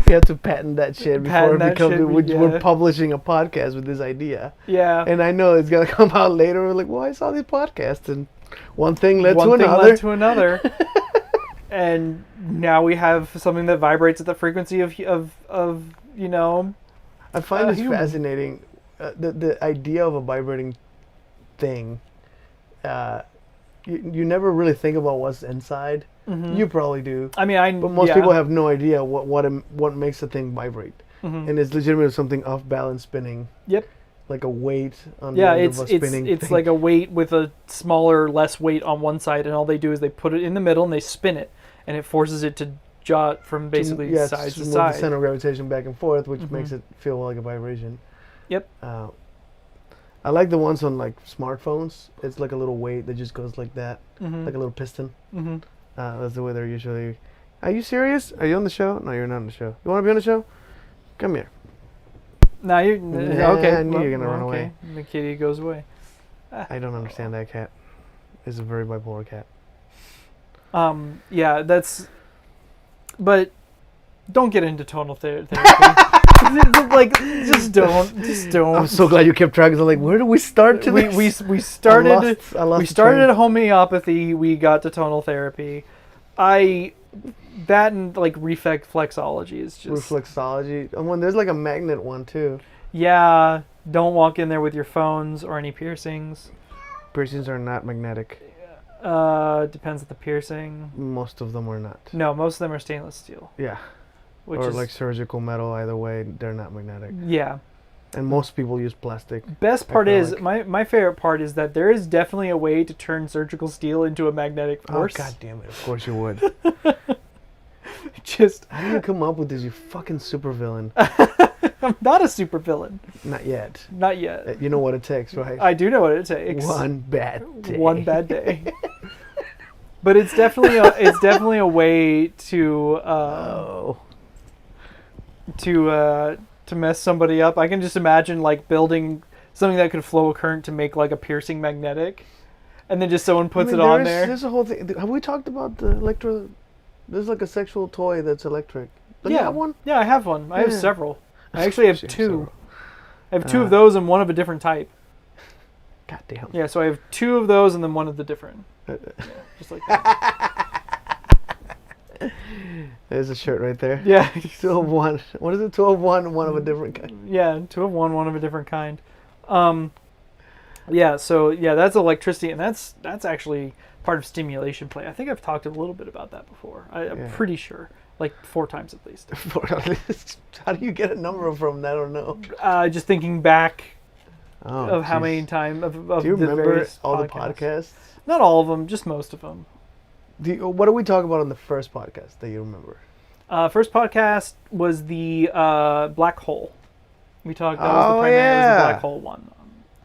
We have to patent that shit before Patent that it becomes. shit, We're yeah. publishing a podcast with this idea. Yeah. And I know it's gonna come out later. We're like, well, I saw these podcasts, and one thing led One to thing another. led to another. And now we have something that vibrates at the frequency of you know. I find this human. fascinating. The idea of a vibrating thing. You never really think about what's inside. Mm-hmm. You probably do. I mean, But most people have no idea what makes a thing vibrate, and it's legitimately something off balance spinning. Yep. Like a weight on Yeah, the end it's of a spinning it's thing. like a weight with a smaller, less weight on one side, and all they do is they put it in the middle and they spin it, and it forces it to jot from basically yeah, side to move the side. center of gravitation back and forth, which makes it feel like a vibration. Yep. I like the ones on like smartphones. It's like a little weight that just goes like that, Mm-hmm. like a little piston. Mm-hmm. That's the way they're usually. Are you serious? Are you on the show? No, you're not on the show. You want to be on the show? Come here. Now you're Nah, okay. I knew you were gonna run away. The kitty goes away. I don't understand that cat. It's a very bipolar cat. Yeah, that's. But don't get into tonal therapy. Like, just don't. I'm so glad you kept track. I was like, where do we start to this? We started I lost we the started train. at homeopathy. We got to tonal therapy. That and like reflexology is just Reflexology. And when there's like a magnet one too. yeah. Don't walk in there with your phones or any piercings. Piercings are not magnetic. Depends on the piercing. Most of them are not. No, most of them are stainless steel. Yeah. Which or is like surgical metal. Either way, they're not magnetic. yeah. And most people use plastic. Best part is Acrylic. my favorite part is that there is definitely a way to turn surgical steel into a magnetic force. Oh god damn it! Of course you would. Just How do you come up with this? You fucking supervillain. I'm not a supervillain. Not yet. Not yet. You know what it takes, right? I do know what it takes. One bad day. One bad day. But it's definitely a way to Oh. to mess somebody up. I can just imagine like building something that could flow a current to make like a piercing magnetic, and then just someone puts it on there. There's a whole thing. Have we talked about the electro? There's like a sexual toy that's electric. Don't you have one? Yeah, I have one. I have Yeah. several. I actually have Shit, two. several. I have two of those and one of a different type. God damn. Yeah, so I have two of those and then one of the different. Yeah, just like that. There's a shirt right there. Yeah. 2 of 1. What is it? 2 of 1, one of a different kind. Yeah, two of one of a different kind. Yeah, so yeah, that's electricity, and that's actually part of stimulation play. I think I've talked a little bit about that before. I'm Yeah. pretty sure, like 4 times at least. How do you get a number from that? I don't know. Just thinking back Oh, of how jeez. many times of Do you the remember various all the podcasts. podcasts? Not all of them, just most of them. What did we talk about on the first podcast that you remember? First podcast was the black hole. We talked. That was the Oh, primary. That was the yeah. black hole one.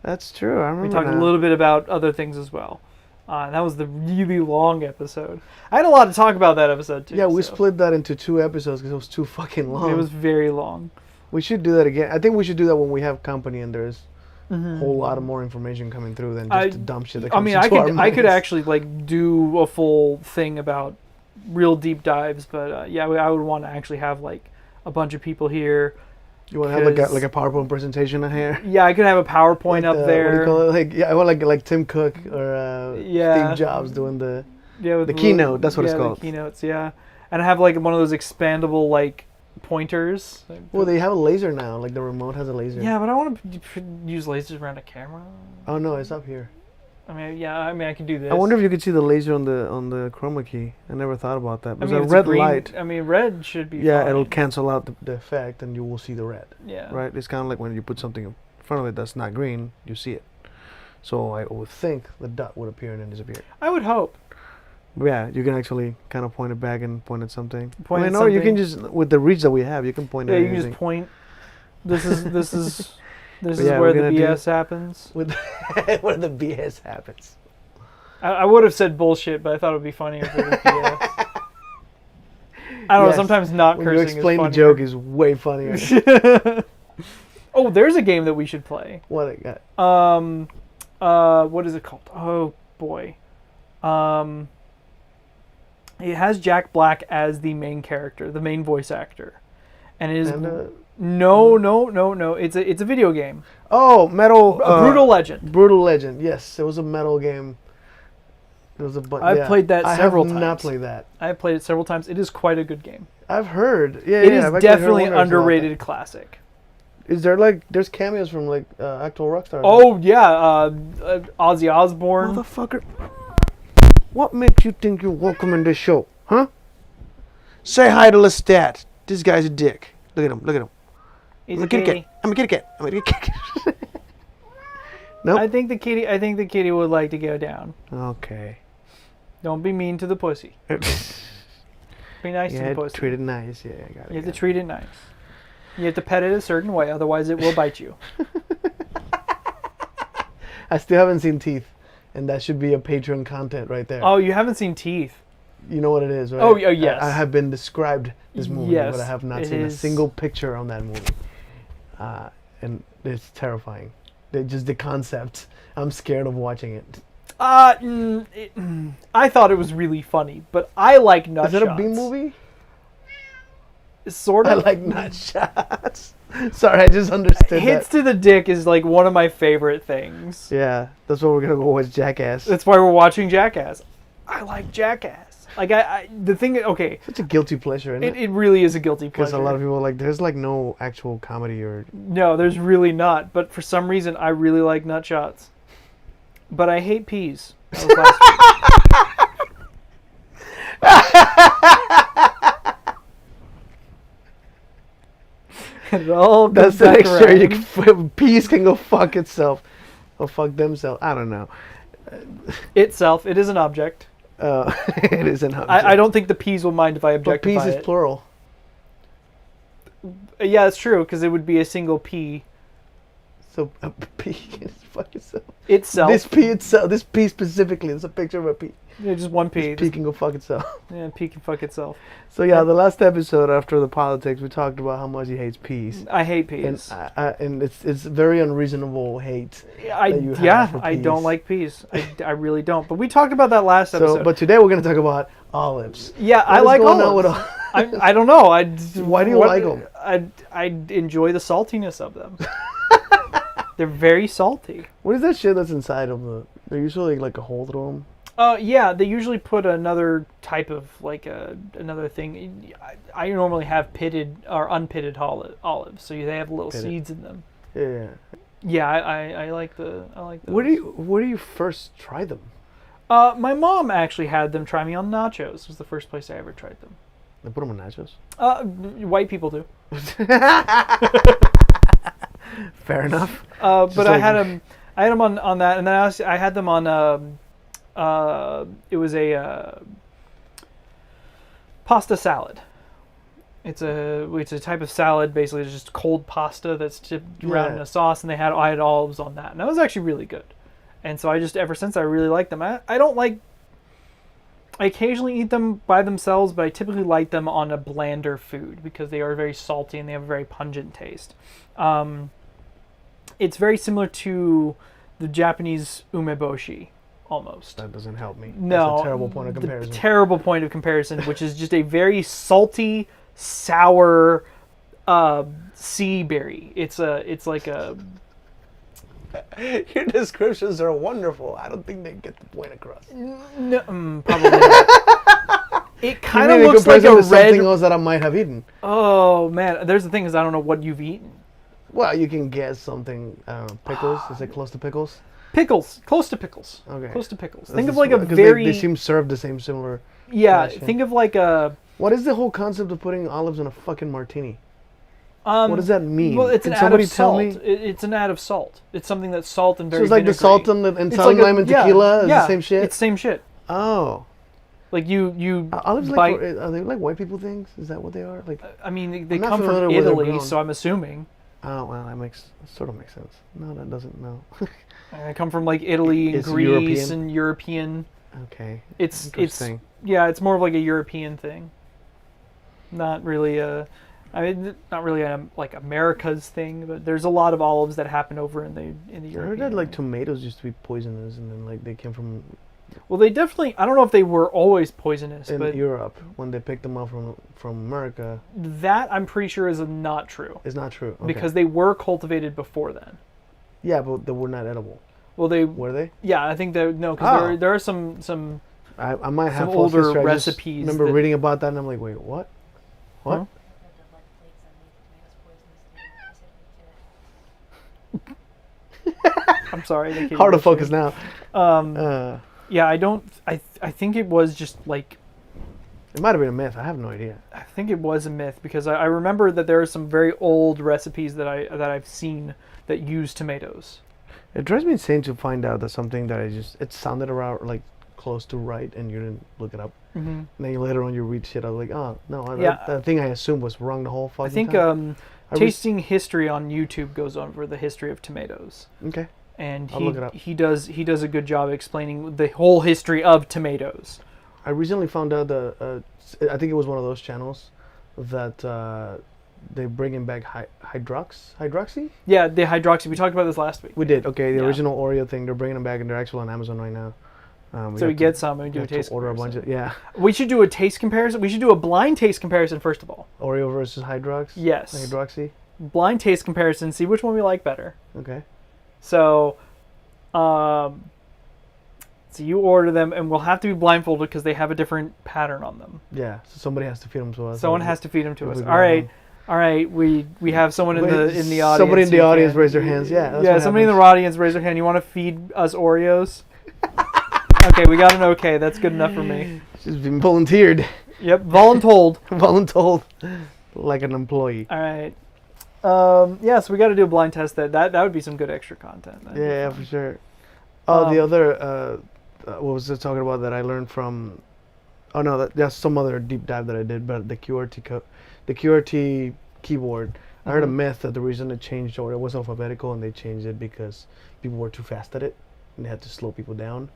That's true. I remember We talked now. a little bit about other things as well. That was the really long episode. I had a lot to talk about that episode too. Yeah, we so split that into 2 episodes because it was too fucking long. It was very long. We should do that again. I think we should do that when we have company and there's a whole lot of more information coming through than just the dumb shit that I comes mean, into our I could minds. actually like do a full thing about real deep dives, but yeah, I would want to actually have like a bunch of people here. You want to have 'cause- like a PowerPoint presentation in here? Yeah, I could have a PowerPoint Like up the- there. What do you call it? Like, yeah, I want like Tim Cook or Yeah. Steve Jobs doing the. Yeah, with the keynote, that's what it's yeah, called. The keynotes, yeah, and have like one of those expandable like pointers. Well, they have a laser now. Like the remote has a laser. Yeah, but I want to use lasers around a camera. Oh no, it's up here. I mean, yeah, I can do this. I wonder if you could see the laser on the chroma key. I never thought about that. I There's mean, a it's red green, light. I mean, red should be. Yeah, fine. it'll cancel out the effect, and you will see the red. Yeah. Right? It's kind of like when you put something in front of it that's not green, you see it. So I would think the dot would appear and then disappear. I would hope. Yeah, you can actually kind of point it back and point at something. Point at or you can something. just with the reach that we have, you can point Yeah, at you can anything. just point. This is this is But is yeah, where we're the gonna do- BS happens. With where the BS happens. I would have said bullshit, but I thought it would be funnier if it was BS. I don't know. Yes, Sometimes not When cursing you explain the is joke is way funnier. funnier. Oh, there's a game that we should play. What it got? What is it called? Oh boy. It has Jack Black as the main character, the main voice actor, and it is And, no. It's a video game. oh, Metal. Brutal Legend. Brutal Legend. Yes, it was a metal game. It was a bunch. I've played that several I have not times. played that. I have played it several times. It is quite a good game. I've heard. Yeah, It yeah. is I've actually heard definitely an wonders about underrated classic. that. Is there like there's cameos from like actual rock stars? Oh yeah, Ozzy Osbourne. Motherfucker. What makes you think you're welcome in this show? Huh? Say hi to Lestat. This guy's a dick. Look at him. Look at him. He's I'm a a kitty kitty. cat. I'm a kitty cat. I'm a kitty cat. Nope. I think the kitty would like to go down. Okay. Don't be mean to the pussy. Be nice to Yeah, the pussy. treat it nice. Yeah, I got it. You have to treat it nice. You have to pet it a certain way, otherwise it will bite you. I still haven't seen Teeth, and that should be a Patreon content right there. Oh, you haven't seen Teeth? You know what it is, right? Oh, yes. I have been described this movie, Yes, but I have not it seen a is- single picture on that movie. And it's terrifying. Just the concept. I'm scared of watching it. I thought it was really funny, but I like nut Is it shots. a B movie? Sort I of. like nut shots. Sorry, I just understood Hits that. to the dick is like one of my favorite things. Yeah, that's what we're gonna go watch, Jackass. That's why we're watching Jackass. I like Jackass. Like the thing. Okay, Such a guilty pleasure, isn't it? it really is a guilty Because pleasure. a lot of people are like, there's like no actual comedy or. No, there's really not. But for some reason, I really like nut shots. But I hate peas. That was last week. It all That's goes the back next year. around. Peas can go fuck itself, or fuck themselves. I don't know. Itself, it is an object. It is an object. I don't think the peas will mind if I But objectify peas is it. plural. Yeah, it's true because it would be a single pea So a pea can fuck itself. itself. This pea itself. This pea specifically. There's a picture of a pea. Yeah, just one pea. Pea can go fuck itself. Yeah, pea can fuck itself. So yeah, the last episode after the politics, we talked about how much he hates peas. I hate And, peas. and it's very unreasonable hate. that you have Yeah, for I don't peas. like peas. I really don't. But we talked about that last episode. So, but today we're gonna talk about olives. yeah, I What is like going on olives. with I don't know. Why do you like 'em? I enjoy the saltiness of them. They're very salty. What is that shit that's inside of the? They're usually like a hole through them. Yeah, they usually put another type of another thing. I normally have pitted or unpitted olives, so they have little Pitted. seeds in them. Yeah. Yeah, I like those. Where do you first try them? My mom actually had them try me on nachos. It was the first place I ever tried them. They put them on nachos. White people do. Fair enough. But I like- had them. I had them on that, and then I had them on. It was a pasta salad. It's a type of salad. Basically, it's just cold pasta that's dipped around in a sauce, and I had olives on that, and that was actually really good. And so I just ever since I really like them. I don't like. I occasionally eat them by themselves, but I typically like them on a blander food because they are very salty and they have a very pungent taste. It's very similar to the Japanese umeboshi, almost. That doesn't help me. No, That's a terrible point of the comparison. terrible point of comparison, which is just a very salty, sour sea berry. It's like a. Your descriptions are wonderful. I don't think they get the point across. No, probably not. It kind of You mean in looks like a comparison to red. something else that I might have eaten. Oh man, there's the thing is I don't know what you've eaten. Well, you can guess something. I don't know. Pickles? Is it close to pickles? Pickles, close to pickles. Okay. Close to pickles. This Think of is like a because very They seem served the same similar. yeah. fashion. Think of like a. What is the whole concept of putting olives in a fucking martini? What does that mean? Well, it's Can an add somebody of tell salt. me? It's an add of salt. It's something that's salt and So very. it's like the vinegary. salt and It's saline like lime and tequila is the same shit? It's same shit. Oh. Like you Olives bite. are they like white people things? Is that what they are? Like I mean, they I'm not come from familiar where they're Italy, grown. so I'm assuming. oh well, that sort of makes sense. No, that doesn't. No. They come from like Italy and It's Greece European? and European. Okay. It's Interesting. yeah, it's more of like a European thing. Not really I mean, not really like America's thing, but there's a lot of olives that happen over in the I European. heard that like area. tomatoes used to be poisonous, and then like they came from Well, they definitely. I don't know if they were always poisonous, in but Europe when they picked them up from America. that I'm pretty sure is not true It's not true. Okay. because they were cultivated before then. yeah, but they were not edible. Well, they Were they? yeah, I think that no, because Oh. there are some I might have Some false older history. I just recipes remember that- reading about that, and I'm like, wait, what? What? Huh? I'm sorry. they Hard to can't focus hear. now. Yeah, I don't. I think it was just like It might have been a myth. I have no idea. I think it was a myth because I remember that there are some very old recipes that I've seen that use tomatoes. It drives me insane to find out that something that it sounded around like close to right and you didn't look it up. Mm-hmm. And then later on you read shit. I was like, oh no, Yeah. that thing I assumed was wrong the whole fucking I think time. Tasting History on YouTube goes over the history of tomatoes. Okay. And I'll look it up. he does a good job explaining the whole history of tomatoes. I recently found out that I think it was one of those channels that they're bringing back hydroxy. Yeah, the hydroxy. We talked about this last week. We did. Okay, the Yeah. original Oreo thing. They're bringing them back, and they're actually on Amazon right now. So we have get to- some and we do a have to taste order comparison. a bunch of yeah. We should do a taste comparison. We should do a blind taste comparison first of all. Oreo versus Hydrox. Yes. Hydroxy. Blind taste comparison. See which one we like better. Okay. So, so you order them, and we'll have to be blindfolded because they have a different pattern on them. Yeah. So somebody has to feed them to us. Someone has to feed them to if us. we go All right, wrong. all right. We have someone in the audience. Somebody in the who audience can- raise their hands. Yeah. That's Yeah, what somebody in the happens. audience raise their hand. You want to feed us Oreos? Okay, we got an okay. That's good enough for me. She's been volunteered. Yep, voluntold. Voluntold. Like an employee. All right. Yeah, so we got to do a blind test. That would be some good extra content. That'd be Yeah, fun. for sure. Oh, the Um, other, what was I talking about that I learned from? Oh no, that's some other deep dive that I did. But the QWERTY keyboard. I heard a myth that the reason it changed or it was alphabetical and they changed it because people were too fast at it and they had to slow people down.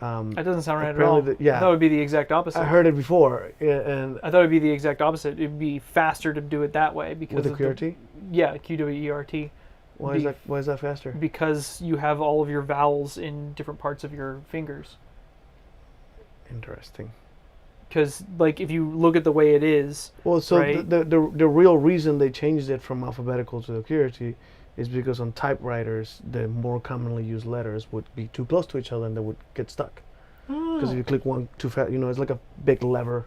That doesn't sound right at all. apparently yeah. I thought it would be the exact opposite. I heard it before, yeah, and I thought it would be the exact opposite. It'd be faster to do it that way because with the of QWERTY. yeah, QWERT. Why is that faster? Because you have all of your vowels in different parts of your fingers. Interesting. Because like if you look at the way it is, Well, so right? the real reason they changed it from alphabetical to the QWERTY is because on typewriters, the more commonly used letters would be too close to each other and they would get stuck. Because if you click one too fast, it's like a big lever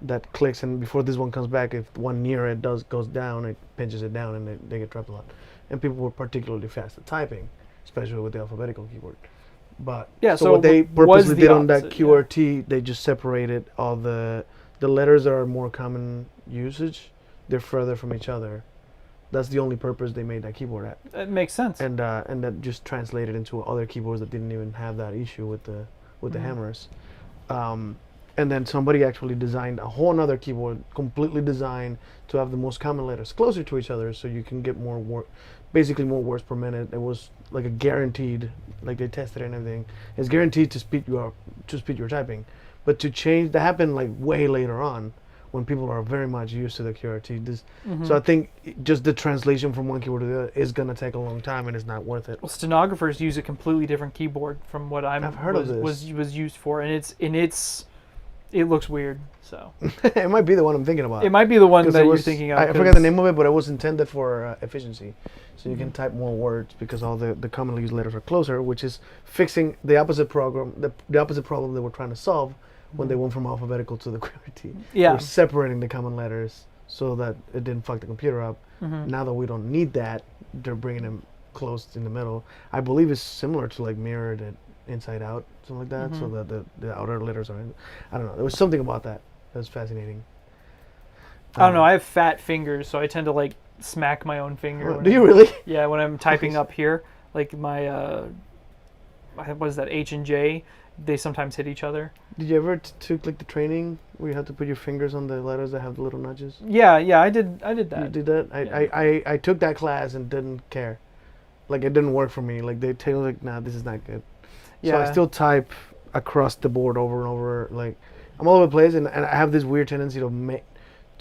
that clicks, and before this one comes back, if one near it goes down, it pinches it down, and they get trapped a lot. And people were particularly fast at typing, especially with the alphabetical keyboard. But Yeah, so so what they it was purposely the did on that opposite, yeah. QWERTY, they just separated all the letters that are more common usage. They're further from each other. That's the only purpose they made that keyboard at. it makes sense. And that just translated into other keyboards that didn't even have that issue with the hammers. And then somebody actually designed a whole another keyboard, completely designed to have the most common letters closer to each other, so you can get basically more words per minute. It was like a guaranteed, like they tested it and everything. It's guaranteed to speed your typing, but to change that happened like way later on, when people are very much used to the QWERTY. So I think just the translation from one keyboard to the other is gonna take a long time, and it's not worth it. Well, stenographers use a completely different keyboard from what I've heard of this. was used for, and it looks weird. So It might be the one I'm thinking about. it might be the one 'Cause that it you're was- thinking of. I forget 'cause- the name of it, but it was intended for efficiency. So you can type more words because all the commonly used letters are closer, which is fixing the opposite the opposite problem they were trying to solve when they went from alphabetical to the QWERTY. Yeah. We're separating the common letters so that it didn't fuck the computer up. Now that we don't need that, they're bringing them close in the middle. I believe it's similar to like mirrored it inside out, something like that, so that the outer letters are in. I don't know. There was something about that that was fascinating. I don't know. I have fat fingers, so I tend to like smack my own finger. when Do you I'm- really? Yeah, when I'm typing up here, like my what is that, H and J? They sometimes hit each other. Did you ever took like the training where you had to put your fingers on the letters that have the little nudges? Yeah, I did You that. did that? I took that class and didn't care. Like it didn't work for me. Like they tell you like, nah, this is not good. So I Yeah. still type across the board over and over. Like I'm all over the place, and I have this weird tendency to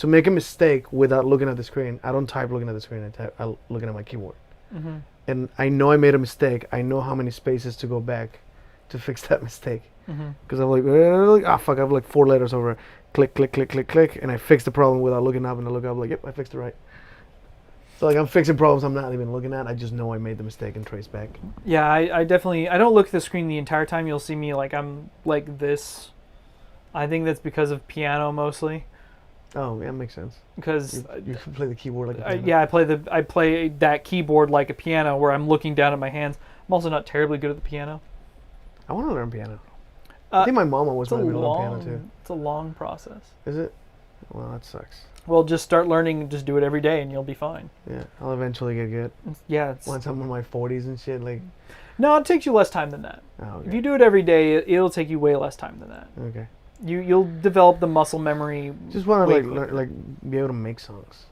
make a mistake without looking at the screen. I don't type looking at the screen. I type looking at my keyboard. And I know I made a mistake. I know how many spaces to go back to fix that mistake. Because I'm like, fuck, I have like 4 letters over. Click, click, click, click, click. And I fix the problem without looking up. And I look up like, yep, I fixed it right. So like I'm fixing problems I'm not even looking at. I just know I made the mistake and trace back. Yeah, I definitely, I don't look at the screen the entire time. You'll see me like I'm like this. I think that's because of piano mostly. Oh, yeah, makes sense. Because You can play the keyboard like a piano. yeah, I play that keyboard like a piano where I'm looking down at my hands. I'm also not terribly good at the piano. I want to learn piano. I think my mom always It's a wanted me to learn piano long, too. it's a long process. Is it? Well, that sucks. Well, just start learning, just do it every day, and you'll be fine. Yeah, I'll eventually get good. Yeah, it's, Once I'm in my 40s and shit, like No, it takes you less time than that. Oh, okay. If you do it every day, it'll take you way less time than that. Okay. You'll develop the muscle memory. Just want to way like quicker. learn, like be able to make songs.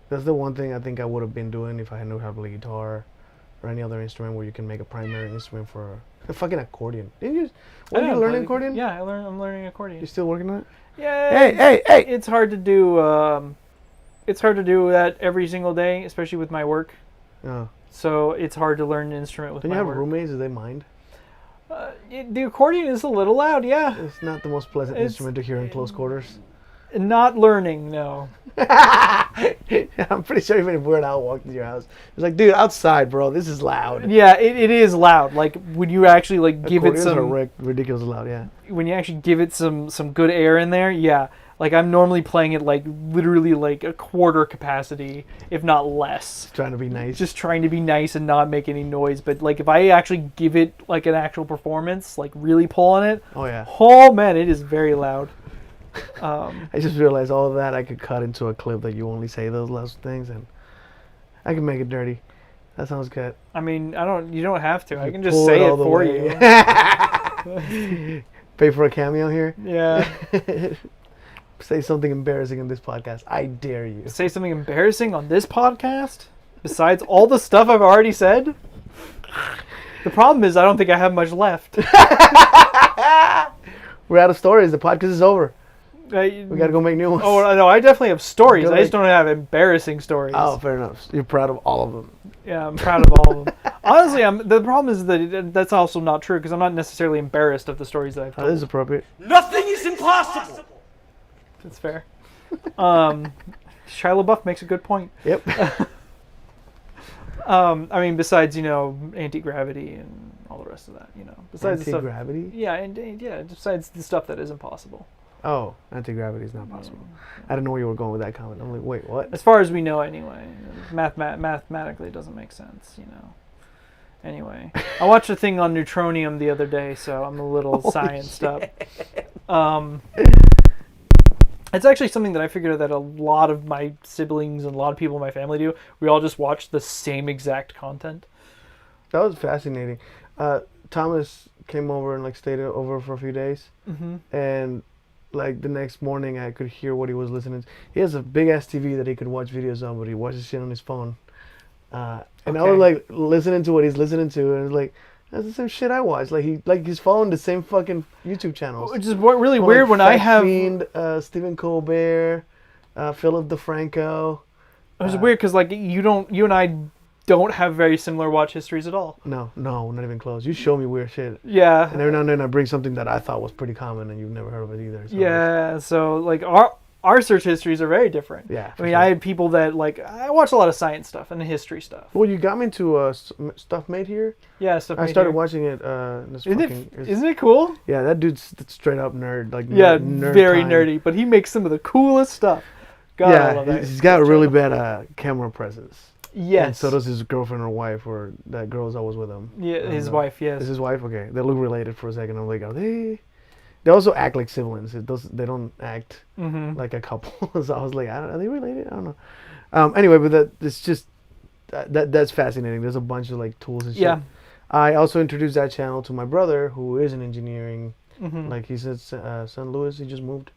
That's the one thing I think I would have been doing if I had known how to play guitar or any other instrument where you can make a primary instrument for a fucking accordion. Didn't you? Did you learn accordion? Yeah, I'm learning accordion. You still working on it? Yeah. Hey! It's hard to do. It's hard to do that every single day, especially with my work. Oh. So it's hard to learn an instrument with Don't my you have work. roommates? Do they mind? The accordion is a little loud, yeah. It's not the most pleasant It's- instrument to hear in close quarters. Not learning, no. I'm pretty sure even if Weird Al walked into your house, it's like, dude, outside, bro, this is loud. Yeah, it is loud. Like when you actually like give it Accordions some, are ridiculously loud, yeah. when you actually give it some good air in there, yeah. Like I'm normally playing it like literally like a quarter capacity, if not less. Trying to be nice. Just trying to be nice and not make any noise. But like if I actually give it like an actual performance, like really pull on it, Oh yeah. oh man, it is very loud. I just realized all of that I could cut into a clip that you only say those last things, and I can make it dirty. That sounds good. I mean, you don't have to. I can just Pull say it all the for way. you. Pay for a cameo here. Yeah. Say something embarrassing in this podcast. I dare you. Say something embarrassing on this podcast besides all the stuff I've already said. The problem is I don't think I have much left. We're out of stories. The podcast is over. We We gotta go make new ones. Oh no, I definitely have stories. You're I just like- don't have embarrassing stories. Oh, fair enough. You're proud of all of them. Yeah, I'm proud of all of them. Honestly, the problem is that that's also not true because I'm not necessarily embarrassed of the stories that I've Oh, told. this is appropriate. Nothing is impossible! That's fair. Shia LaBeouf makes a good point. Yep. I mean, besides anti-gravity and all the rest of that, besides the stuff. Anti-gravity? Yeah, and yeah, besides the stuff that is impossible. Oh, anti-gravity is not possible. I didn't know where you were going with that comment. I'm like, wait, what? As far as we know, anyway. Mathematically, it doesn't make sense, Anyway, I watched a thing on neutronium the other day, so I'm a little scienced up. It's actually something that I figured out that a lot of my siblings and a lot of people in my family do. We all just watch the same exact content. That was fascinating. Thomas came over and stayed over for a few days, and the next morning I could hear what he was listening to. He has a big ass TV that he could watch videos on, but he watches shit on his phone. And I was listening to what he's listening to, and it's that's the same shit I watch. He's following the same fucking YouTube channels. Which is really weird when I Fat have. Fiend, Stephen Colbert, Philip DeFranco. It was weird because you and I don't have very similar watch histories at all. No, not even close. You show me weird shit. Yeah. And every now and then I bring something that I thought was pretty common and you've never heard of it either. So Yeah, so our search histories are very different. Yeah, I mean, I had people that I watch a lot of science stuff and history stuff. Well, you got me into Stuff Made Here. Yeah, stuff. I made started here. watching it. Isn't it cool? Yeah, that dude's straight up nerd. Yeah, nerd very time. nerdy, but he makes some of the coolest stuff. God, I love Yeah, that. he's got a really bad camera presence. Yes. And so does his girlfriend or wife, or that girl's always with him. Yeah, his wife. Yes. Is his wife? Okay, they look related for a second. I'm like, are they? They also act like siblings. They don't act like a couple. So I was like, are they related? I don't know. Anyway, but it's just that's fascinating. There's a bunch of tools and shit. Yeah. I also introduced that channel to my brother, who is in engineering. He's at St. Louis. He just moved.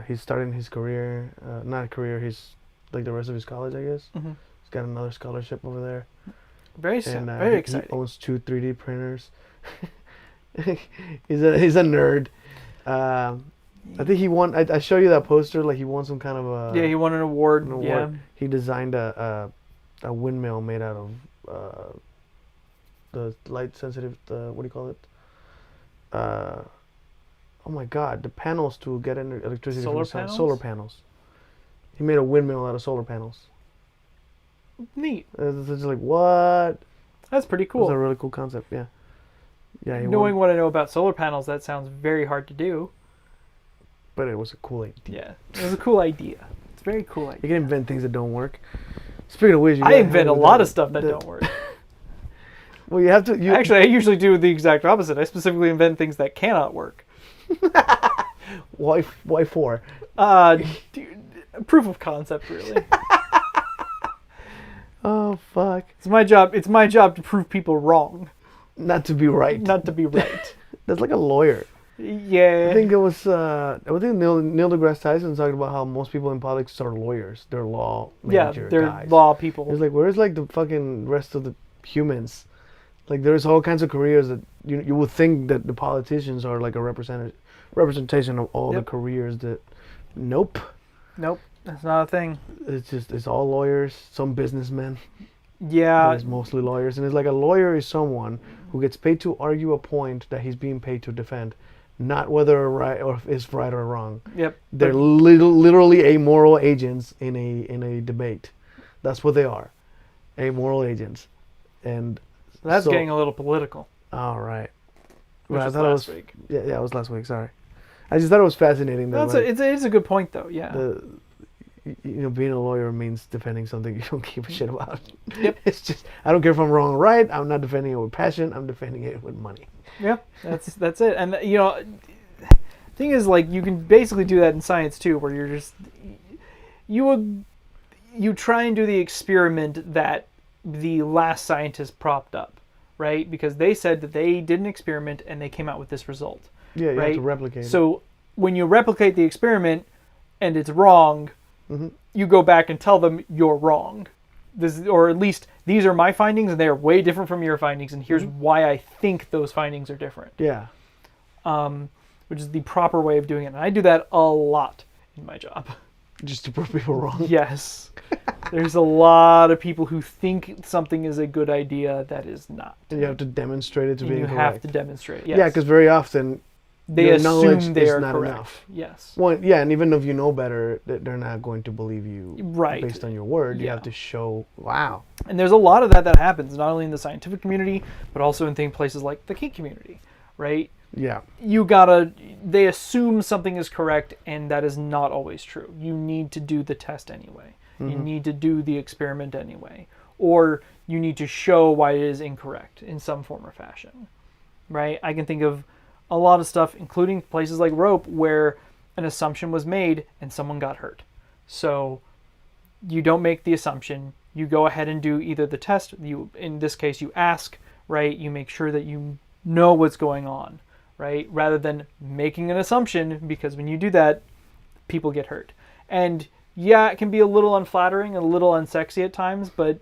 He's starting his career. Not a career. He's the rest of his college, I guess. He's got another scholarship over there. Very He exciting. owns 2 3D printers. he's a nerd. I think he won. I show you that poster. He won some kind of a. Yeah, he won an award. Yeah. He designed a windmill made out of the light sensitive. What do you call it? Oh my God! The panels to get electricity from the sun. Panels? Solar panels. He made a windmill out of solar panels. Neat. It's just what? That's pretty It's cool. a really cool concept. Yeah. Yeah. Knowing what I know about solar panels, that sounds very hard to do. But it was a cool idea. Yeah, it was a cool idea. It's a very cool You idea. can invent things that don't work. Speaking of which, I invent a lot of stuff that don't work. Well, you have to. Actually, I usually do the exact opposite. I specifically invent things that cannot work. Why for? Proof of concept, really. Oh fuck! It's my job. It's my job to prove people wrong, Not to be right. not to be right. That's like a lawyer. Yeah. I think it was. I think Neil deGrasse Tyson talked about how most people in politics are lawyers. They're law major they're guys. law people. It's like, where's like the fucking rest of the humans? Like, there's all kinds of careers that you would think that the politicians are like a representation of all the careers that. Nope. Nope, that's not a thing. It's all lawyers. Some businessmen. Yeah. But it's mostly lawyers, and it's like a lawyer is someone who gets paid to argue a point that he's being paid to defend, not whether right or if it's right or wrong. Yep. They're literally amoral agents in a debate. That's what they are, amoral agents, and That's so, getting a little political. all right. Which Right, I was thought last it was week. Yeah, it was last week. Sorry, I just thought it was fascinating that That's like, it's a good point though. Yeah. being a lawyer means defending something you don't give a shit about. Yep. It's just, I don't care if I'm wrong or right. I'm not defending it with passion. I'm defending it with money. Yeah. That's it. And thing is, like, you can basically do that in science too, where you're just you try and do the experiment that the last scientist propped up, right? Because they said that they did an experiment and they came out with this result. Yeah, you right? have to replicate it. So when you replicate the experiment and it's wrong, you go back and tell them you're wrong. Or at least these are my findings and they are way different from your findings, and here's why I think those findings are different. Yeah. Which is the proper way of doing it. And I do that a lot in my job. Just to prove people wrong. Yes. There's a lot of people who think something is a good idea that is not. And you have to demonstrate it to And be you incorrect. have to demonstrate it. Yes. Yeah, because very often they your knowledge assume they is are not correct. enough. Yes. Well, yeah, and even if you know better, they're not going to believe you Right. based on your word. You Yeah. have to show, wow. And there's a lot of that happens, not only in the scientific community, but also in places like the kink community, right? Yeah. They assume something is correct, and that is not always true. You need to do the test anyway. You need to do the experiment anyway. Or you need to show why it is incorrect in some form or fashion, right? I can think of a lot of stuff, including places like rope, where an assumption was made and someone got hurt. So you don't make the assumption. You go ahead and do either the test. In this case, you ask, right? You make sure that you know what's going on, right? Rather than making an assumption, because when you do that, people get hurt. And yeah, it can be a little unflattering and a little unsexy at times, but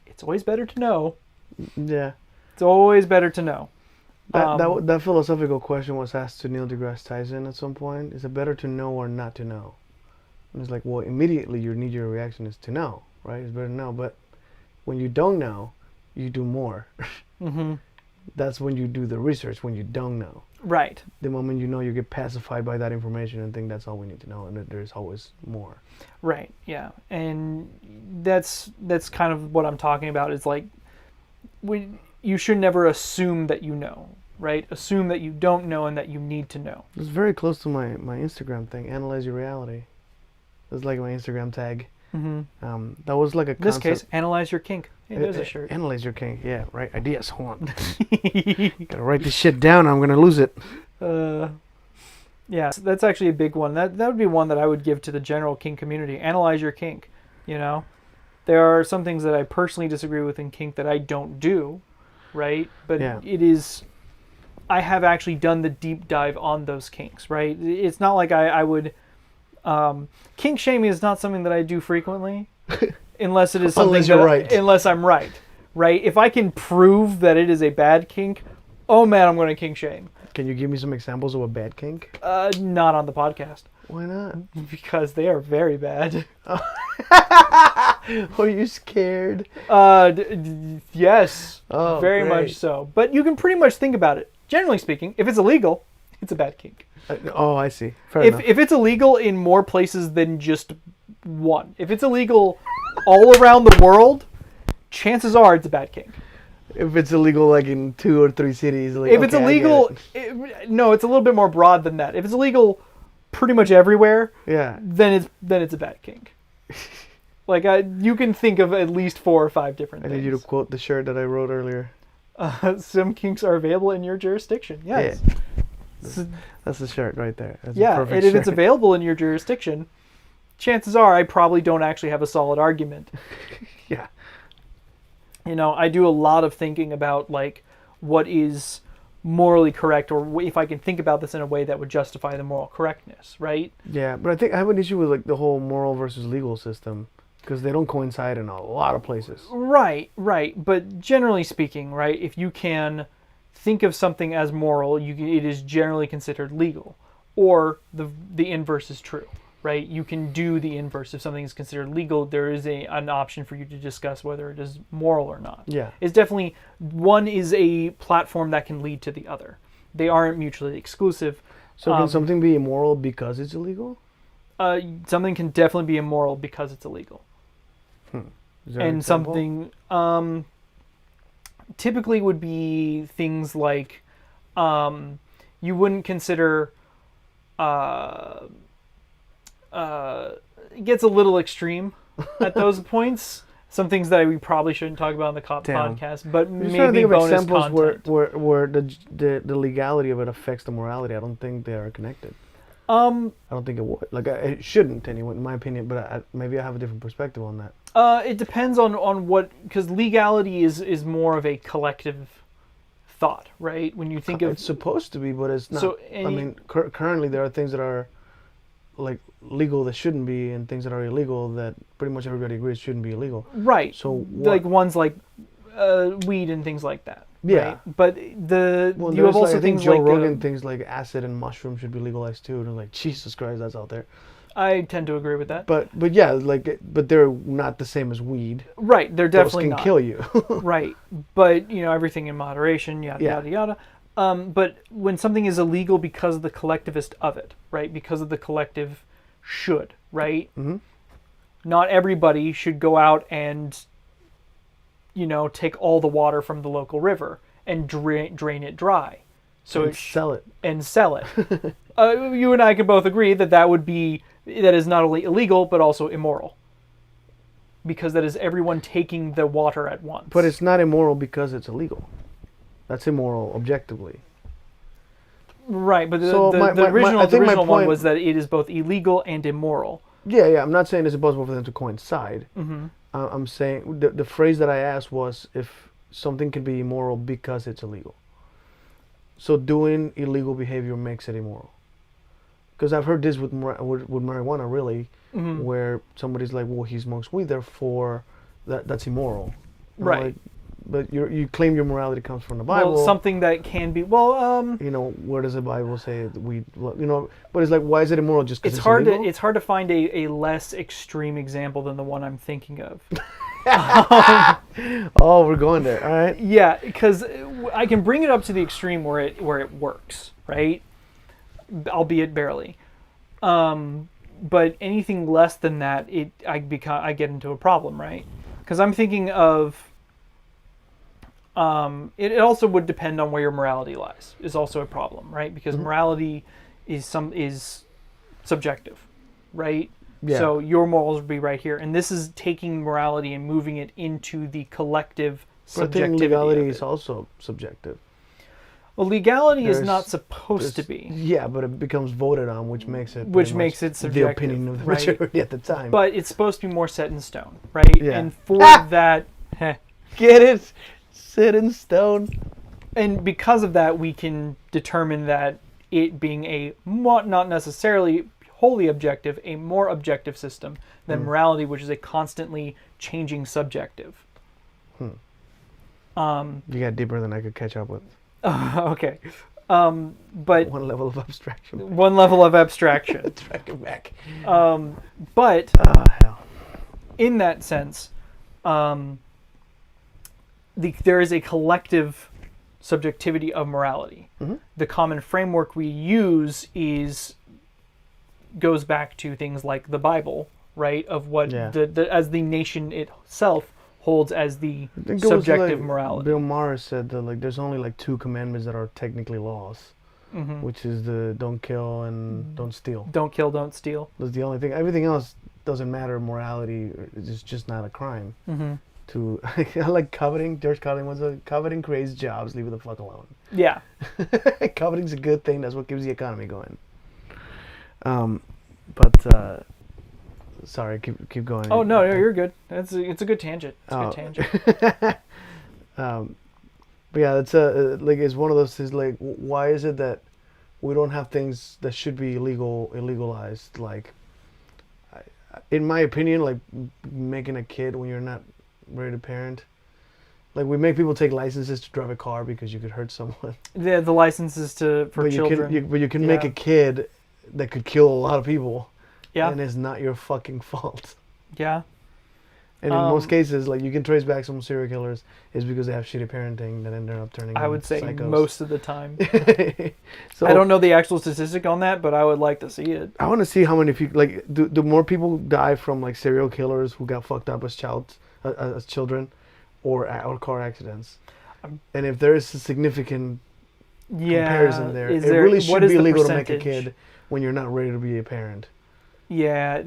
it's always better to know. Yeah. It's always better to know. That philosophical question was asked to Neil deGrasse Tyson at some point. Is it better to know or not to know? And it's like, well, immediately your knee-jerk reaction is to know, right? It's better to know. But when you don't know, you do more. That's when you do the research, when you don't know. Right. The moment you know, you get pacified by that information and think that's all we need to know, and that there's always more. Right, yeah. And that's kind of what I'm talking about. Is like, you should never assume that you know, right? Assume that you don't know and that you need to know. It's very close to my Instagram thing, analyze your reality. That's like my Instagram tag. That was like a concept. In this case, analyze your kink. Hey, there's a shirt. Analyze your kink. Yeah, right. Ideas. Hold on. Gotta write this shit down. I'm gonna lose it. Yeah, so that's actually a big one. That would be one that I would give to the general kink community. Analyze your kink. You know, there are some things that I personally disagree with in kink that I don't do, right? But it is. I have actually done the deep dive on those kinks, right? It's not like I would. Kink shaming is not something that I do frequently, unless it is something Unless you're right. Unless I'm right. If I can prove that it is a bad kink, oh man, I'm going to kink shame. Can you give me some examples of a bad kink? Not on the podcast. Why not? Because they are very bad. Are you scared? Yes. Oh, very great. much so. But you can pretty much think about it. Generally speaking, if it's illegal, it's a bad kink. Oh, I see. Fair enough. If it's illegal in more places than just one, if it's illegal all around the world, chances are it's a bad kink. If it's illegal, like in 2 or 3 cities, like, if it's illegal, no, it's a little bit more broad than that. If it's illegal pretty much everywhere, then it's a bad kink. Like you can think of at least 4 or 5 different things. I need you to quote the shirt that I wrote earlier. Some kinks are available in your jurisdiction. Yes. Yeah. That's the shirt right there. That's yeah, and if it's available in your jurisdiction, chances are I probably don't actually have a solid argument. Yeah. I do a lot of thinking about like what is morally correct, or if I can think about this in a way that would justify the moral correctness, right? Yeah, but I think I have an issue with like the whole moral versus legal system because they don't coincide in a lot of places. Right. But generally speaking, right, if you can think of something as moral, it is generally considered legal, or the inverse is true. Right, you can do the inverse. If something is considered legal, there is an option for you to discuss whether it is moral or not. Yeah, It's definitely, one is a platform that can lead to the other. They aren't mutually exclusive. so can something be immoral because it's illegal? Something can definitely be immoral because it's illegal. Is there an And example? something typically would be things like you wouldn't consider. It gets a little extreme at those points. Some things that we probably shouldn't talk about on the podcast, but I'm just trying to maybe think of bonus examples content. where the legality of it affects the morality. I don't think they are connected. I don't think it would. Like it shouldn't anyway, in my opinion. But maybe I have a different perspective on that. It depends on what, because legality is more of a collective thought, right? When you think of It's supposed to be, but it's not. So I mean, currently there are things that are like legal that shouldn't be, and things that are illegal that pretty much everybody agrees shouldn't be illegal. right, So like ones like weed and things like that. Yeah. Right? But Well, you there's have also I think things Joe like Rogan things like acid and mushroom should be legalized too. And I'm like, Jesus Christ, that's out there. I tend to agree with that. But yeah, but they're not the same as weed. Right, they're Those definitely can not. kill you. Right, but everything in moderation, yada Yeah. yada yada. But when something is illegal because of the collectivist of it, right? Because of the collective should, right? Mm-hmm. Not everybody should go out and take all the water from the local river and drain it dry, so And sell it. and sell it. You and I can both agree that that is not only illegal but also immoral, because that is everyone taking the water at once. But it's not immoral because it's illegal. That's immoral objectively. Right, but the So original, I the think my original one point- was that it is both illegal and immoral. Yeah. I'm not saying it's impossible for them to coincide. Mm-hmm. I'm saying the phrase that I asked was if something can be immoral because it's illegal. So doing illegal behavior makes it immoral. Because I've heard this with marijuana, really, Mm-hmm. where somebody's like, "Well, he smokes weed, therefore that's immoral." I'm Right. like, but you claim your morality comes from the Bible. Well, something that can be Where does the Bible say that weed? But it's like, why is it immoral just because it's it's hard illegal? to hard to find a less extreme example than the one I'm thinking of. Oh, we're going there. All right. Yeah, because I can bring it up to the extreme where it works, right? Albeit barely. But anything less than that, I get into a problem, right? Because I'm thinking of. It also would depend on where your morality lies. Is also a problem, right? Because morality is subjective, right? Yeah. So your morals would be right here, and this is taking morality and moving it into the collective But I think subjectivity. legality of is it. also subjective. Well, legality is There's- not supposed to be, Yeah, but it becomes voted on, which makes it Which pretty makes much it subjective, the opinion of the right? majority at the time. but it's supposed to be more set in stone, right? Yeah. And for that, Get it? Sit in stone. and because of that, we can determine that it being a not necessarily wholly objective, a more objective system than morality, which is a constantly changing subjective. You got deeper than I could catch up with. Okay, but One level of abstraction. one level of abstraction. Track it back. But Oh, hell. in that sense, there is a collective subjectivity of morality. Mm-hmm. The common framework we use goes back to things like the Bible, right? Of what Yeah. as the nation itself holds as the I think it was subjective like morality. Bill Maher said that there's only two commandments that are technically laws, which is the don't kill and don't steal. Don't kill, don't steal. That's the only thing. Everything else doesn't matter. Morality is just not a crime. To I like coveting. George Carlin was coveting creates jobs. Leave it the fuck alone. Yeah. Coveting's a good thing. That's what keeps the economy going. Sorry, keep going. Oh no, you're good. It's a good tangent. It's a good tangent. But yeah, it's it's one of those things. Like, why is it that we don't have things that should be illegalized? Like, in my opinion, like making a kid when you're not ready to parent. Like, we make people take licenses to drive a car because you could hurt someone. Yeah, the licenses for children. But you can make a kid that could kill a lot of people. Yeah. And it's not your fucking fault. Yeah. And in most cases, like, you can trace back some serial killers is because they have shitty parenting that ended up turning. I would say psychos. most of the time. So I don't know the actual statistic on that, but I would like to see it. I want to see how many people, like, do more people die from like serial killers who got fucked up as children, or car accidents? And if there is a significant comparison there, it really should be illegal to make a kid when you're not ready to be a parent. Yeah,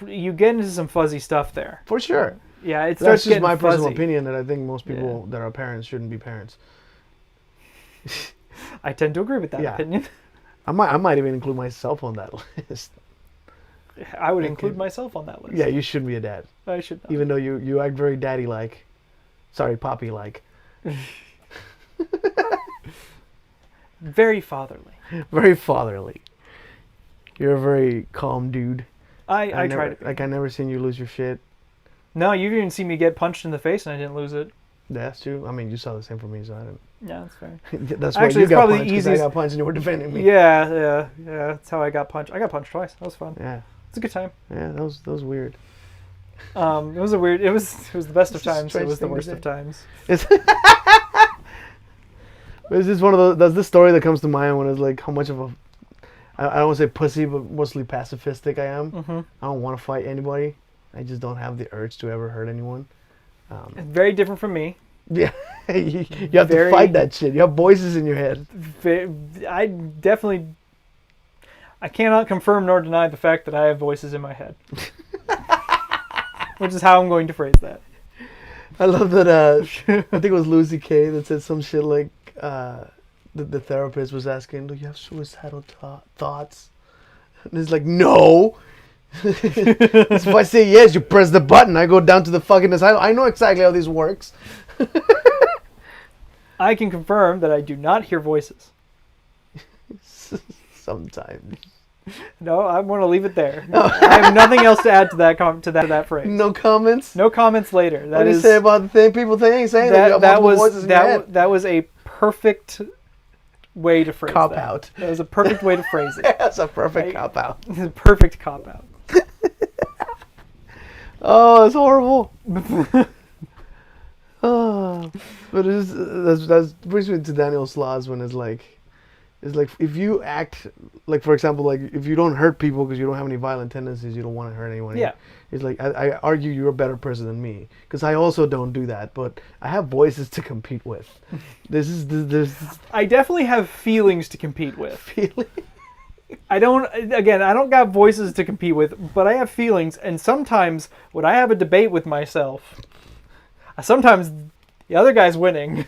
you get into some fuzzy stuff there. For sure. Yeah, it That's starts just my getting fuzzy. personal opinion that I think most people that are parents shouldn't be parents. I tend to agree with that opinion. I might even include myself on that list. I would include myself on that list. Yeah, you shouldn't be a dad. I should not. Even though you act very daddy-like. Sorry, poppy-like. Very fatherly. Very fatherly. You're a very calm dude. I try to be. Like, I never seen you lose your shit. No, you didn't see me get punched in the face and I didn't lose it. That's true. I mean, you saw the same from me, so I didn't. Yeah, that's fair. That's why Actually, you it's got probably punched, the 'cause I easiest. got punched and you were defending me. Yeah. That's how I got punched. I got punched twice. That was fun. Yeah. It's a good time. Yeah, that was weird. It was the best of It's a times. It strange was the thing to worst say. of times. It's just one of those. That's the story that comes to mind when it's like how much of a, I don't want to say pussy, but mostly pacifistic I am. Mm-hmm. I don't want to fight anybody. I just don't have the urge to ever hurt anyone. Very different from me. Yeah, you have to fight that shit. You have voices in your head. I cannot confirm nor deny the fact that I have voices in my head. Which is how I'm going to phrase that. I love that, I think it was Lucy Kay that said some shit like, the therapist was asking, do you have suicidal thoughts? And it's like, no. If I say yes, you press the button. I go down to the fucking asylum. I know exactly how this works. I can confirm that I do not hear voices. Sometimes. No, I'm going to leave it there. I have nothing else to add to that phrase. No comments? No comments later. What do you say about the thing people saying that you have multiple voices in your head? That was a perfect way to phrase Cop that. out. That was a perfect way to phrase it. That's a perfect cop out. It's a perfect cop out. Oh, it's horrible. Oh, but that brings me to Daniel Sloss when it's like if you act like, for example, like if you don't hurt people because you don't have any violent tendencies, you don't want to hurt anyone. Yeah. It's like I argue you're a better person than me because I also don't do that, but I have voices to compete with. There's I definitely have feelings to compete with. feeling. I don't got voices to compete with, but I have feelings, and sometimes when I have a debate with myself, sometimes the other guy's winning.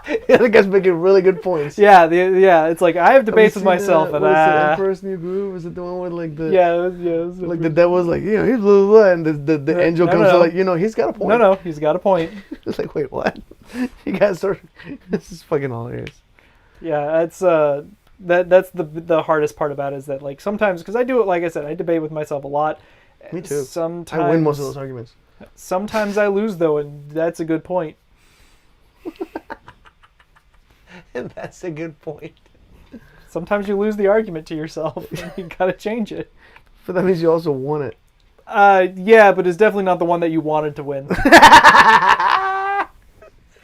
The other guy's making really good points. Yeah, it's like I have debates with myself, and what is the Emperor's New Groove? Was it the one with like the it was like the devil's like, you know, he's blah, blah, blah, and the angel comes to like, you know, he's got a point. No, he's got a point. It's like, wait, what? You guys start. This is fucking hilarious. Yeah, it's that's the hardest part about it is that, like, sometimes, because I do it, like I said, I debate with myself a lot. Me too. Sometimes I win most of those arguments. Sometimes I lose though, and that's a good point. And that's a good point. Sometimes you lose the argument to yourself. And you gotta change it. But that means you also won it. Yeah, but it's definitely not the one that you wanted to win.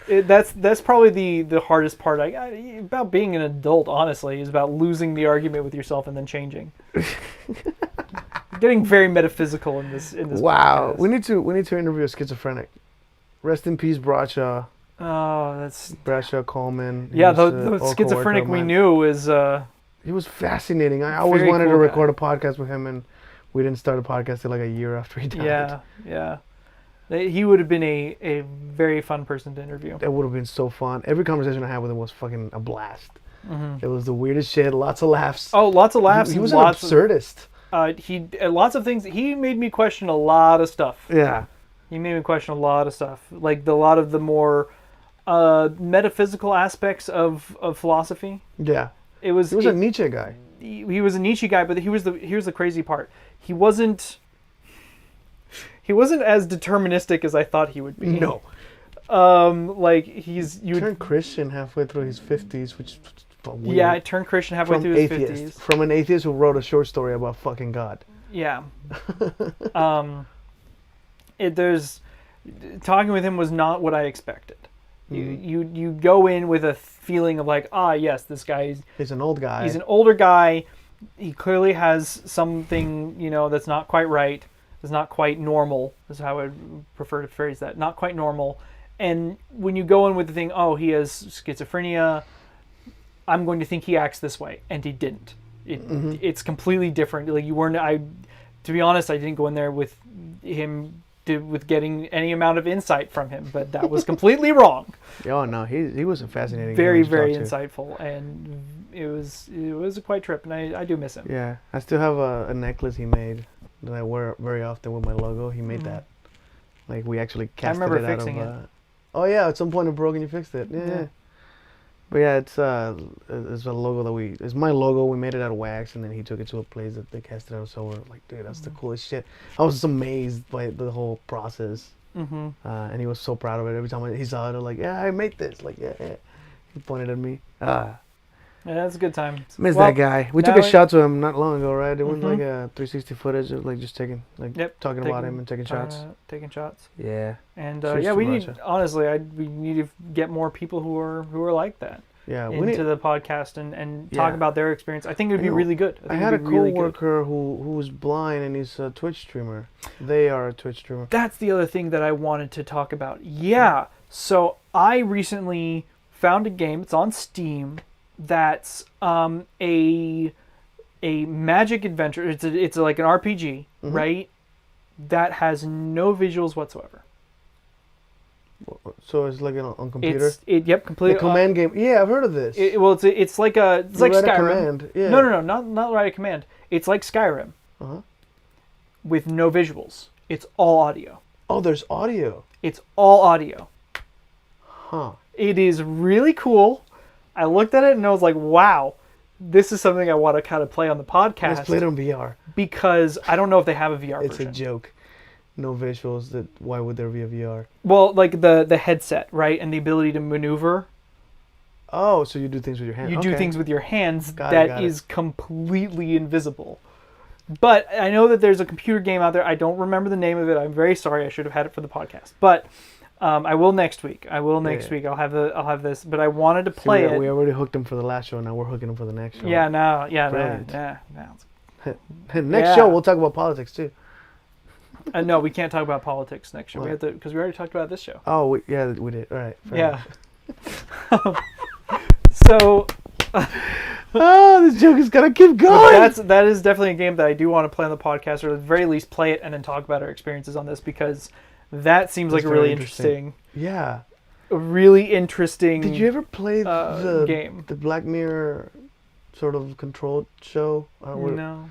That's probably the hardest part about being an adult, honestly, is about losing the argument with yourself and then changing. Getting very metaphysical in this Wow. podcast. We need to interview a schizophrenic. Rest in peace, Bradshaw. Oh, that's Bradshaw Coleman. Yeah, the schizophrenic we knew is he was fascinating. I always wanted to record a podcast with him, and we didn't start a podcast till like a year after he died. Yeah. He would have been a very fun person to interview. That would have been so fun. Every conversation I had with him was fucking a blast. Mm-hmm. It was the weirdest shit. Lots of laughs. Oh, lots of laughs. He was lots an absurdist. He lots of things. He made me question a lot of stuff. Yeah. He made me question a lot of stuff, like a lot of the more metaphysical aspects of philosophy. Yeah. He was a Nietzsche guy. He was a Nietzsche guy, but here's the crazy part. He wasn't as deterministic as I thought he would be. No. Like you turned Christian halfway through his 50s, which is weird. Yeah, I turned Christian halfway through his 50s. From an atheist who wrote a short story about fucking God. Yeah. There's talking with him was not what I expected. You go in with a feeling of like, yes, this guy he's an old guy. He's an older guy. He clearly has something, that's not quite right. It's not quite normal. Is how I would prefer to phrase that. Not quite normal. And when you go in with the thing, he has schizophrenia, I'm going to think he acts this way, and he didn't. It's completely different. Like to be honest, I didn't go in there with him with getting any amount of insight from him, but that was completely wrong. Oh no, he was a fascinating. Very insightful, and it was a quite trip, and I do miss him. Yeah, I still have a necklace he made that I wear very often with my logo. He made that. Like we actually casted it out of. I remember fixing it. Oh yeah, at some point it broke and you fixed it. Yeah. But yeah, it's a logo it's my logo. We made it out of wax, and then he took it to a place that they cast it out of silver. Like, dude, that's the coolest shit. I was just amazed by the whole process. And he was so proud of it. Every time he saw it, I was like, yeah, I made this. Like, yeah. He pointed at me. Yeah, that's a good time. Miss that guy. We took a shot to him not long ago, right? It was like a 360 footage of like just talking about him and taking shots. Taking shots. Yeah. And we need we need to get more people who are like that. Yeah, into the podcast and talk about their experience. I think it would be really good. I had a coworker who was blind and he's a Twitch streamer. They are a Twitch streamer. That's the other thing that I wanted to talk about. Yeah. So I recently found a game. It's on Steam. That's a magic adventure. It's like an RPG, right? That has no visuals whatsoever. So it's like on computer. Completely. The command game. Yeah, I've heard of this. It's like Skyrim. Command. Yeah. No, not write a command. It's like Skyrim. With no visuals. It's all audio. Oh, there's audio. It's all audio. Huh. It is really cool. I looked at it and I was like, wow, this is something I want to kind of play on the podcast. Let's play it on VR. Because I don't know if they have a VR version. It's a joke. No visuals. Why would there be a VR? Well, like the headset, right? And the ability to maneuver. Oh, so you do things with your hands. You do things with your hands that is completely invisible. But I know that there's a computer game out there. I don't remember the name of it. I'm very sorry. I should have had it for the podcast. But I will next week. Week. I'll have this. But I wanted to play it. We already hooked him for the last show. Now we're hooking him for the next show. Yeah. Next show we'll talk about politics too. No, we can't talk about politics next show. What? We have to because we already talked about this show. Oh, we did. All right. Yeah. So. This joke is gonna keep going. That is definitely a game that I do want to play on the podcast, or at the very least play it and then talk about our experiences on this, because that seems like a really interesting. Yeah. A really interesting. Did you ever play the game? The Black Mirror sort of controlled show? No.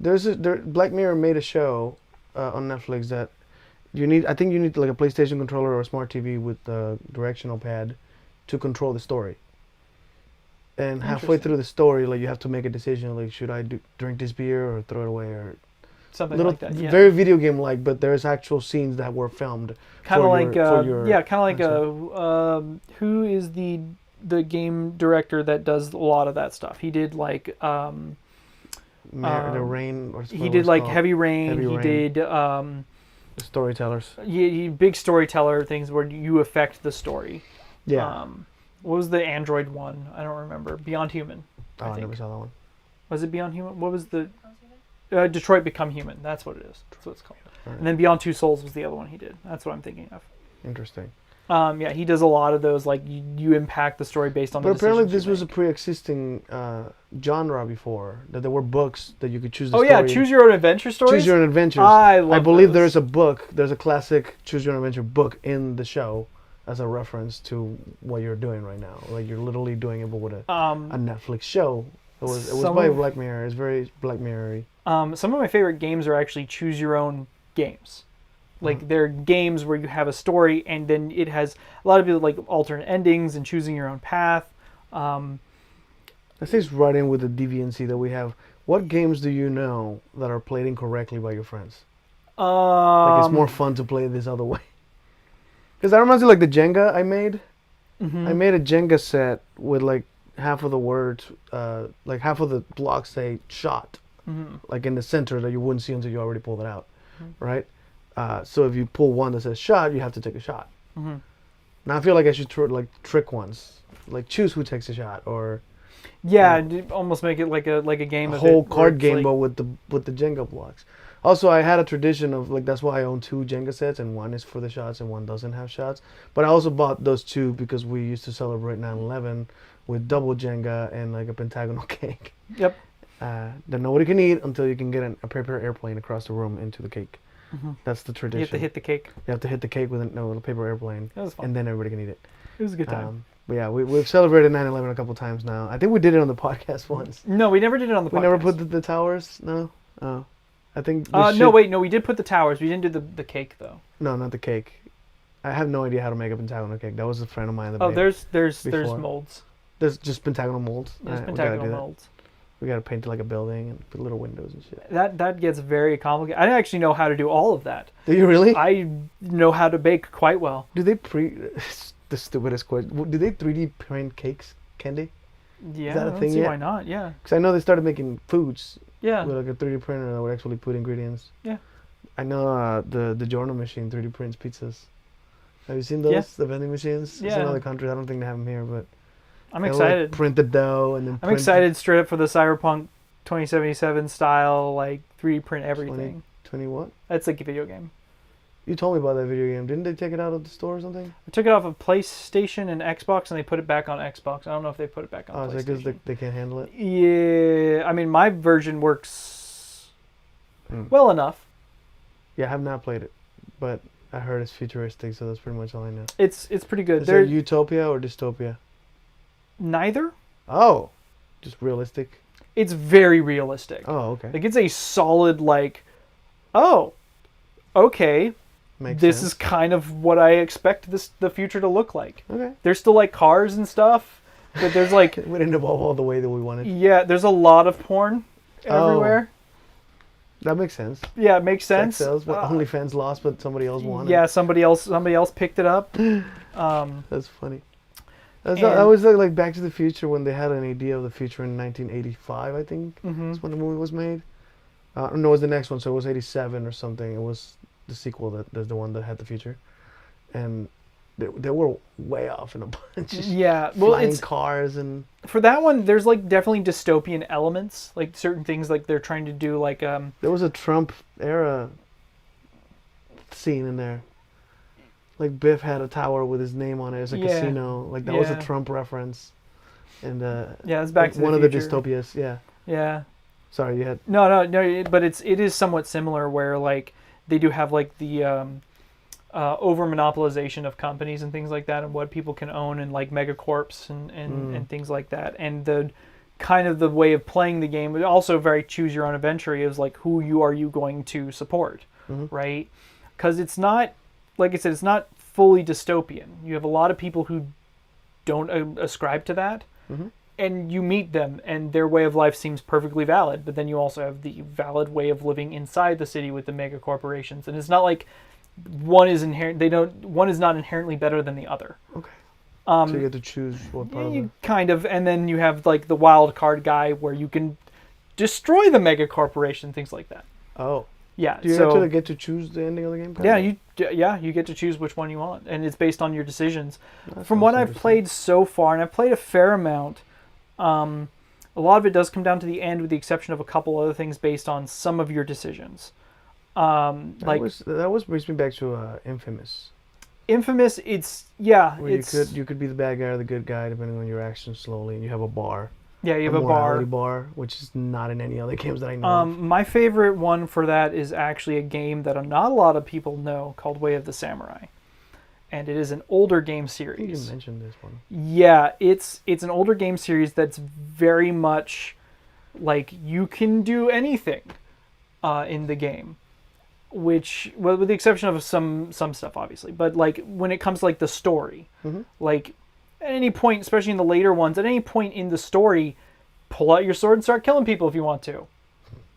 Black Mirror made a show on Netflix that I think you need like a PlayStation controller or a smart TV with a directional pad to control the story. And halfway through the story, like you have to make a decision, like should I drink this beer or throw it away or something like that. Yeah. Very video game like, but there's actual scenes that were filmed. Who is the game director that does a lot of that stuff? He did like the Rain. Or he did like Heavy Rain. He did storytellers. Yeah, big storyteller things where you affect the story. Yeah. What was the Android one? I don't remember. Beyond Human. I never saw that one. Was it Beyond Human? What was the... Detroit Become Human. That's what it is. That's what it's called. Right. And then Beyond Two Souls was the other one he did. That's what I'm thinking of. Interesting. He does a lot of those, like, you impact the story based on the decisions. But apparently this was a pre-existing genre before, that there were books that you could choose the story. Oh, yeah, Choose Your Own Adventure stories? Choose Your Own Adventures. I believe there's a book, there's a classic Choose Your Own Adventure book in the show as a reference to what you're doing right now. Like, you're literally doing it, but with a Netflix show. It was by Black Mirror. It's very Black Mirror-y. Some of my favorite games are actually choose your own games. Like they're games where you have a story and then it has a lot of people like alternate endings and choosing your own path. That stays right in with the deviancy that we have. What games do you know that are played incorrectly by your friends? Like it's more fun to play this other way. Because that reminds me like the Jenga I made. I made a Jenga set with like half of the words, like half of the blocks say shot. Like in the center that you wouldn't see until you already pulled it out, right? So if you pull one that says shot, you have to take a shot. Now I feel like I should trick ones, like choose who takes a shot, or almost make it like a game. A of whole it, card game, like, but with the Jenga blocks. Also, I had a tradition of like that's why I own 2 Jenga sets, and one is for the shots and one doesn't have shots. But I also bought those 2 because we used to celebrate 9/11 with double Jenga and like a pentagonal cake. Yep. That nobody can eat until you can get a paper airplane across the room into the cake. That's the tradition. You have to hit the cake. You have to hit the cake with a paper airplane, That was fun. and then everybody can eat it. It was a good time. But yeah, we've celebrated 9/11 a couple times now. I think we did it on the podcast once. No, we never did it on the podcast. We never put the towers. No. Oh, I think. We did put the towers. We didn't do the cake though. No, not the cake. I have no idea how to make a pentagonal cake. That was a friend of mine that Oh, made there's before. molds. There's just pentagonal molds. There's Alright, we gotta pentagonal do that. molds. We gotta paint it like a building and put little windows and shit. That gets very complicated. I actually know how to do all of that. Do you really? I know how to bake quite well. Do they the stupidest question? Do they 3D print cakes, candy? Yeah, that a I don't thing see yet? why not. Yeah. Because I know they started making foods Yeah. with like a 3D printer that would actually put ingredients. Yeah. I know the Giorno machine 3D prints pizzas. Have you seen those? Yeah. The vending machines? It's in Yeah. other countries. I don't think they have them here, but I'm they'll, excited. Like, print the dough and then. I'm excited straight up for the Cyberpunk 2077 style, like 3D print everything. 20 what? That's like a video game. You told me about that video game. Didn't they take it out of the store or something? I took it off of PlayStation and Xbox, and they put it back on Xbox. I don't know if they put it back on Oh, is PlayStation. that because they can't handle it? Yeah, I mean, my version works well enough. Yeah, I have not played it, but I heard it's futuristic, so that's pretty much all I know. It's pretty good. Is They're it utopia or dystopia? neither. Oh, just realistic. It's very realistic. Oh, okay. Like it's a solid like, oh, okay. Makes This sense. is kind of what I expect the future to look like. Okay. There's still like cars and stuff, but there's like We didn't evolve all the way that we wanted. yeah, there's a lot of porn everywhere. That makes sense. Yeah, it makes sense. Sex sells, but OnlyFans lost, but somebody else won. Yeah, somebody else picked it up. That's funny. And- I was like Back to the Future when they had an idea of the future in 1985, I think. That's when the movie was made. No, it was the next one, so it was 87 or something. It was the sequel that's the one that had the future. And they were way off in a bunch. Yeah, well, Flying it's cars and... for that one. There's like definitely dystopian elements, like certain things like they're trying to do like There was a Trump era scene in there. Like Biff had a tower with his name on it as a Yeah. casino. Like that was a Yeah. Trump reference. And yeah, it's Back to one the of the Future. dystopias. Yeah. Yeah. Sorry, you had. No, but it is somewhat similar where like they do have like the over monopolization of companies and things like that and what people can own and like megacorps and things like that, and the kind of the way of playing the game, but also very choose your own adventure is like who are you going to support, right? Because it's not, like I said, it's not fully dystopian. You have a lot of people who don't ascribe to that. And you meet them, and their way of life seems perfectly valid. But then you also have the valid way of living inside the city with the mega corporations, and it's not like one is inherent. One is not inherently better than the other. Okay. So you get to choose what part of You it. kind of, and then you have like the wild card guy where you can destroy the mega corporation, things like that. Oh. Yeah. Do you so actually get to choose the ending of the game? you get to choose which one you want, and it's based on your decisions. That From sounds what I've interesting. played so far, and I've played a fair amount, a lot of it does come down to the end, with the exception of a couple other things based on some of your decisions. That brings me back to Infamous, Infamous, where you could be the bad guy or the good guy depending on your actions slowly, and you have a bar. Yeah, you have a bar. morality bar, which is not in any other games that I know of. My favorite one for that is actually a game that not a lot of people know called Way of the Samurai, and it is an older game I think you series. mentioned this one. Yeah, it's an older game series that's very much like you can do anything. in the game, which, well, with the exception of some stuff, obviously. But like when it comes to like the story, like at any point, especially in the later ones, at any point in the story, pull out your sword and start killing people if you want to.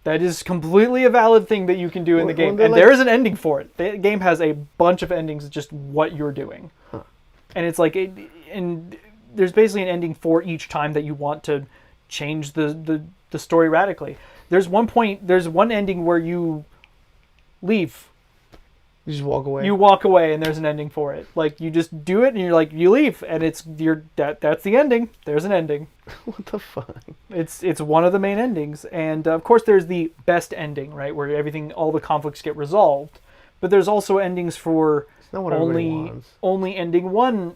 That is completely a valid thing that you can do in the game, and there is an ending for it. The game has a bunch of endings, just what you're doing, and it's like, and there's basically an ending for each time that you want to change the story radically. There's one ending where you leave. You just walk away. You walk away, and there's an ending for it. Like you just do it, and you're like, you leave, and that's the ending. There's an ending. What the fuck? It's one of the main endings, and of course there's the best ending, right, where all the conflicts get resolved. But there's also endings for only ending one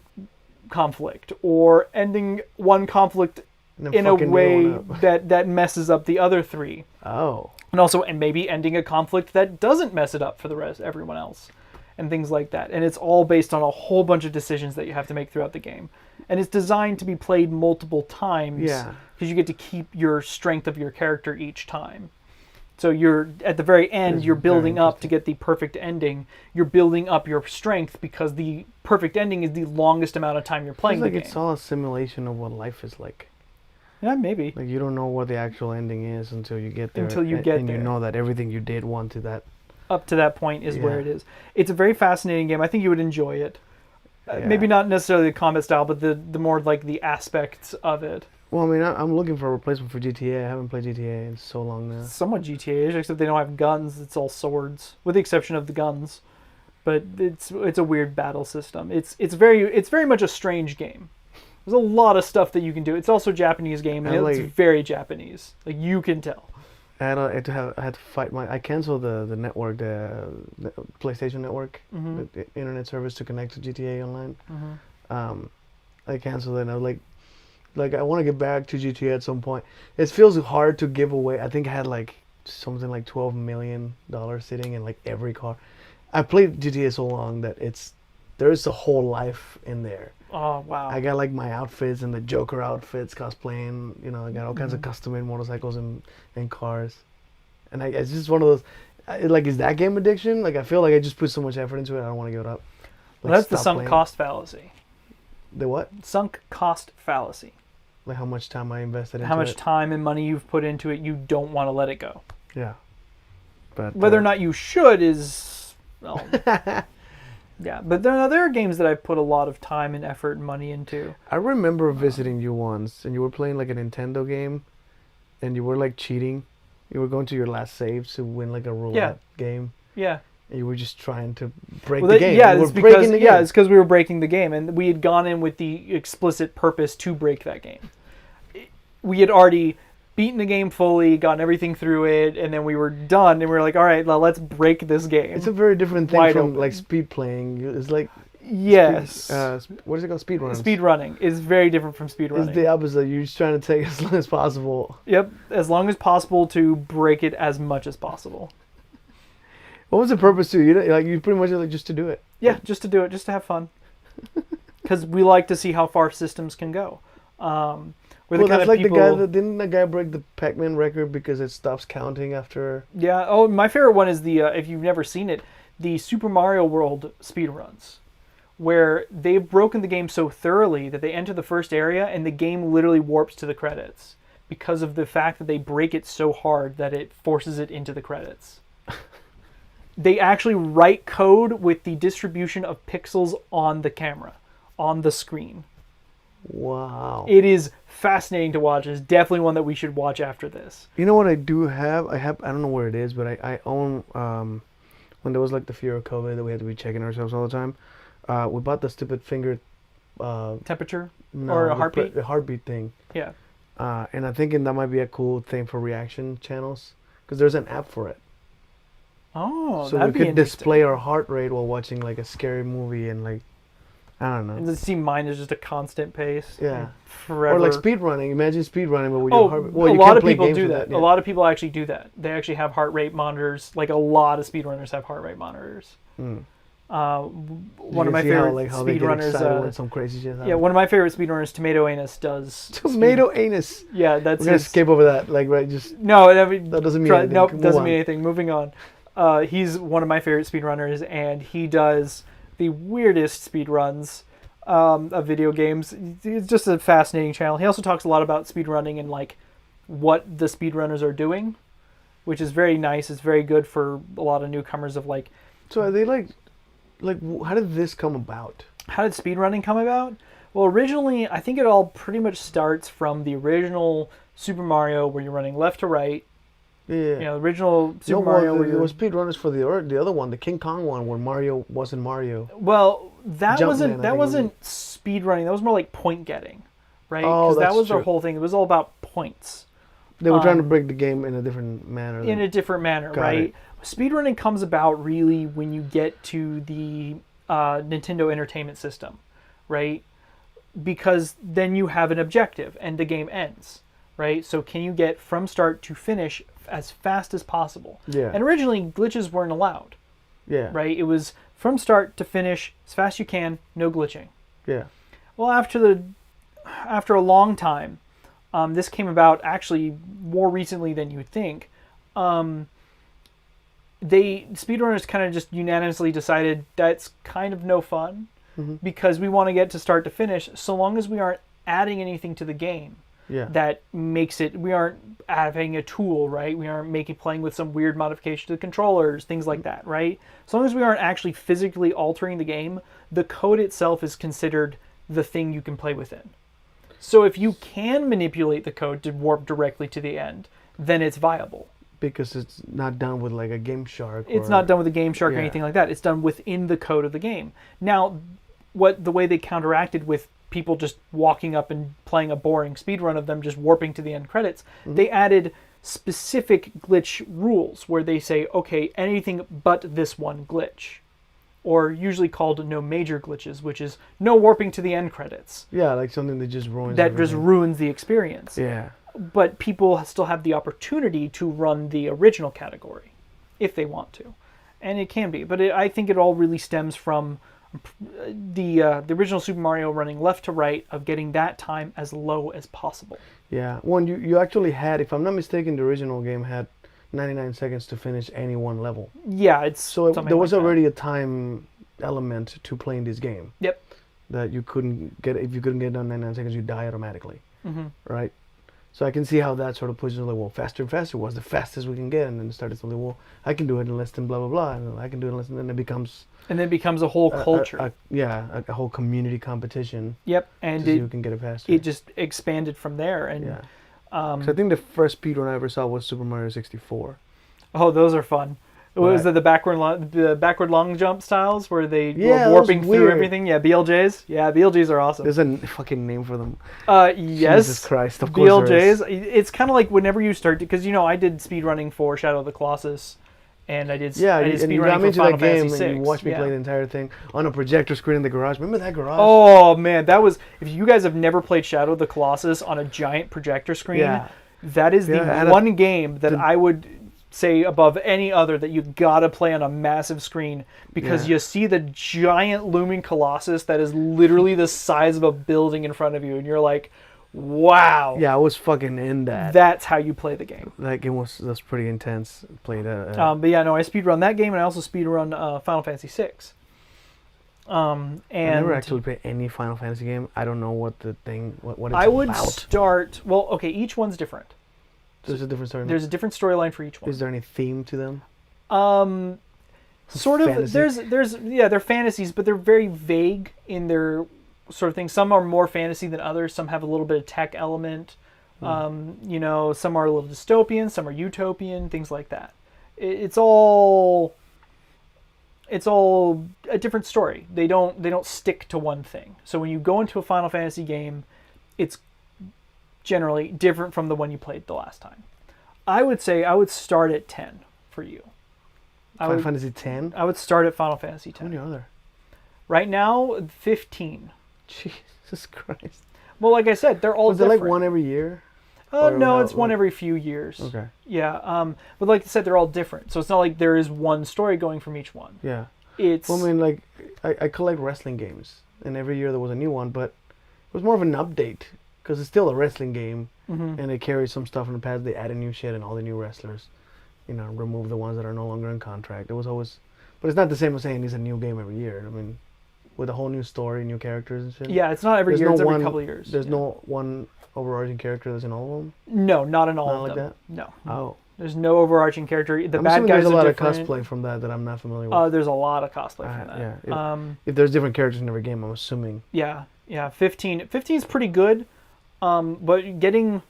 conflict, or ending one conflict in a way that messes up the other three. Oh. And maybe ending a conflict that doesn't mess it up for everyone else, and things like that. And it's all based on a whole bunch of decisions that you have to make throughout the game. And it's designed to be played multiple times, because you get to keep your strength of your character each time. So you're at the very end, you're building up to get the perfect ending. You're building up your strength because the perfect ending is the longest amount of time you're playing the game. It's all a simulation of what life is like. Yeah, maybe. Like you don't know what the actual ending is until you get there. And you know that everything you did up to that point is where it is. It's a very fascinating game. I think you would enjoy it. Maybe not necessarily the combat style, but the more like the aspects of it. Well, I mean, I'm looking for a replacement for GTA. I haven't played GTA in so long now. Somewhat GTA-ish, except they don't have guns. It's all swords, with the exception of the guns. But it's a weird battle system. It's very much a strange game. There's a lot of stuff that you can do. It's also a Japanese game, and it's very Japanese. Like, you can tell. I had to fight I canceled the network, the PlayStation Network, the internet service to connect to GTA Online. I canceled it, and I was like I want to get back to GTA at some point. It feels hard to give away. I think I had like something like $12 million sitting in like every car. I played GTA so long that there's a whole life in there. Oh, wow. I got like my outfits and the Joker outfits, cosplaying, I got all kinds of custom-made motorcycles and cars. And it's just one of those, is that game addiction? Like, I feel like I just put so much effort into it, I don't want to give it up. Well, that's the sunk cost fallacy. The what? Sunk cost fallacy. Like how much time I invested into it. How much time and money you've put into it, you don't want to let it go. Yeah. But whether or not you should is, well... Yeah, but there are games that I've put a lot of time and effort and money into. I remember visiting you once, and you were playing like a Nintendo game, and you were like cheating. You were going to your last saves to win like a roulette game. Yeah. And you were just trying to break the game. Yeah, it's because we were breaking the game, and we had gone in with the explicit purpose to break that game. We had already beaten the game fully, gotten everything through it, and then we were done, and we were like, all right, let's break this game. It's a very different thing from like speed playing. It's like what is it called? Speed running. Speed running is very different from speed running. It's the opposite. You're just trying to take as long as possible. Yep, as long as possible to break it as much as possible. What was the purpose to you? You pretty much like just to do it. Yeah, just to do it, just to have fun. Because we like to see how far systems can go. That's like didn't the guy break the Pac-Man record because it stops counting after? Yeah. Oh, my favorite one is the if you've never seen it, the Super Mario World speedruns, where they've broken the game so thoroughly that they enter the first area and the game literally warps to the credits because of the fact that they break it so hard that it forces it into the credits. They actually write code with the distribution of pixels on the camera, on the screen. Wow. It is fascinating to watch. It's definitely one that we should watch after this. You know what I do have? I don't know where it is, but I own, when there was like the fear of COVID that we had to be checking ourselves all the time, we bought the stupid finger... temperature? Or a heartbeat? The heartbeat thing. Yeah. And I'm thinking that might be a cool thing for reaction channels, because there's an app for it. Oh, so we could display our heart rate while watching like a scary movie and like, I don't know. And to see mine is just a constant pace. Yeah. Forever. Or like speed running. Imagine speed running, but with your heart rate. Well, a lot of people do that. Yeah. A lot of people actually do that. They actually have heart rate monitors. Like a lot of speedrunners have heart rate monitors. One of my favorite how they get excited when speedrunners. some crazy shit happens. Yeah, one of my favorite speedrunners, Tomato Anus, does. Tomato anus. Yeah, that's. We're gonna skip over that. Like, right? Just No, I mean, that doesn't mean anything. Nope, Move doesn't on. mean anything. Moving on. He's one of my favorite speedrunners, and he does the weirdest speedruns of video games. It's just a fascinating channel. He also talks a lot about speedrunning and like what the speedrunners are doing, which is very nice. It's very good for a lot of newcomers of like. So are they like, how did this come about? How did speedrunning come about? Well, originally, I think it all pretty much starts from the original Super Mario where you're running left to right. Yeah. You know, the original Super Mario where there you're... was speedrunners for the other one, the King Kong one, where Mario wasn't Mario. Well, that Jumpman, I think wasn't speedrunning. That was more like point getting, right? Oh, Because that that's was true. their whole thing. It was all about points. They were trying to break the game in a different manner. In a different manner, Got right? it. Speedrunning comes about really when you get to the Nintendo Entertainment System, right? Because then you have an objective and the game ends, right? So can you get from start to finish as fast as possible? Yeah. And originally, glitches weren't allowed, Yeah. right? It was from start to finish as fast as you can, no glitching. Yeah. Well, after a long time, this came about actually more recently than you would think. Speedrunners kind of just unanimously decided that's kind of no fun because we want to get to start to finish so long as we aren't adding anything to the game Yeah. that makes it, we aren't having a tool, right? We aren't playing with some weird modification to the controllers, things like that, right? As long as we aren't actually physically altering the game, the code itself is considered the thing you can play within. So if you can manipulate the code to warp directly to the end, then it's viable. Because it's not done with like a Game Shark. It's not done with a Game Shark or Yeah. anything like that. It's done within the code of the game. Now, the way they counteracted with people just walking up and playing a boring speedrun of them just warping to the end credits, they added specific glitch rules where they say, okay, anything but this one glitch. Or usually called no major glitches, which is no warping to the end credits. Yeah, like something that just ruins. That just everything. ruins the experience. Yeah. But people still have the opportunity to run the original category if they want to, and it can be. But I think it all really stems from the original Super Mario running left to right, of getting that time as low as possible. Yeah. One, you actually had, if I'm not mistaken, the original game had 99 seconds to finish any one level. Yeah, it's So there was like that. already a time element to playing this game. Yep. That you couldn't get, if you couldn't get done 99 seconds, you die automatically. Right? So I can see how that sort of pushes like, well, faster and faster was the fastest we can get, and then it started to like, well, I can do it in less than blah blah blah, and I can do it in less than, then it becomes And then it becomes a whole culture. a whole community competition. Yep, and To see who can get it faster. it just expanded from there. And Yeah. So I think the first speedrun I ever saw was Super Mario 64. oh, those are fun. Was Right. it the backward long jump styles where they Yeah, were that was warping through weird. everything? Yeah, BLJs. Yeah, BLJs are awesome. There's a fucking name for them. Yes. Jesus Christ, of course there is. BLJs. It's kind of like whenever you start, because I did speedrunning for Shadow of the Colossus, and I did Yeah, I did and you speedrunning got me for into Final that game Fantasy and you VI. watched me Yeah. play the entire thing on a projector screen in the garage. Remember that garage? Oh man, that was, if you guys have never played Shadow of the Colossus on a giant projector screen, Yeah. that is Yeah, I had the a- one game that I would say above any other that you gotta play on a massive screen, because Yeah. you see the giant looming Colossus that is literally the size of a building in front of you, and you're like, wow. Yeah, I was fucking in that. That's how you play the game. That game was pretty intense. Played But yeah, no, I speedrun that game, and I also speedrun Final Fantasy VI. And I never actually played any Final Fantasy game. I don't know what the thing, what it's I would about. start. Well, okay, each one's different. There's a different story. There's a different storyline for each one. Is there any theme to them? Sort of. Fantasy? They're fantasies, but they're very vague in their sort of thing. Some are more fantasy than others. Some have a little bit of tech element. Some are a little dystopian. Some are utopian. Things like that. It's all a different story. They don't stick to one thing. So when you go into a Final Fantasy game, it's generally different from the one you played the last time. I would say I would start at 10 for you. Final Fantasy X? I would start at Final Fantasy X. How many are there? Right now, 15. Jesus Christ. Well, like I said, they're all Was there different. like one every year? No, or it's one like- every few years. Okay. Yeah, but like I said, they're all different. So it's not like there is one story going from each one. Yeah. it's Well, I mean, like, I collect wrestling games, and every year there was a new one, but it was more of an update because it's still a wrestling game, and it carries some stuff from the past. They added new shit and all the new wrestlers, remove the ones that are no longer in contract. It was always, but it's not the same as saying it's a new game every year. I mean, with a whole new story, new characters and shit. yeah, it's not every There's year. no It's every one- couple of years. There's yeah. no one overarching character that's in all of them. No, not in all Not of like them. that? No, Oh, there's no overarching character. The I'm bad assuming guys there's a are lot different. of cosplay from that I'm not familiar with. There's a lot of cosplay from that. Yeah. If there's different characters in every game, I'm assuming. Yeah, 15 is pretty good. But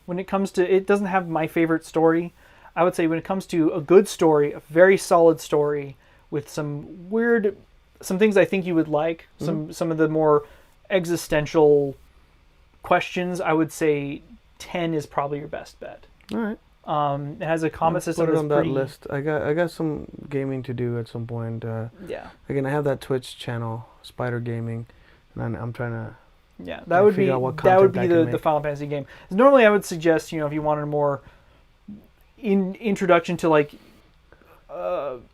when it comes to, it doesn't have my favorite story. I would say when it comes to a good story, a very solid story with some things I think you would like, some of the more existential questions, I would say 10 is probably your best bet. All right. It has a combat system Put it that's on that pretty, list. I got some gaming to do at some point. yeah. Again, I have that Twitch channel, Spider Gaming, and I'm trying to. Yeah, I that would be figure out what that would be content I can the make. Final Fantasy game. Normally, I would suggest if you wanted a more introduction to like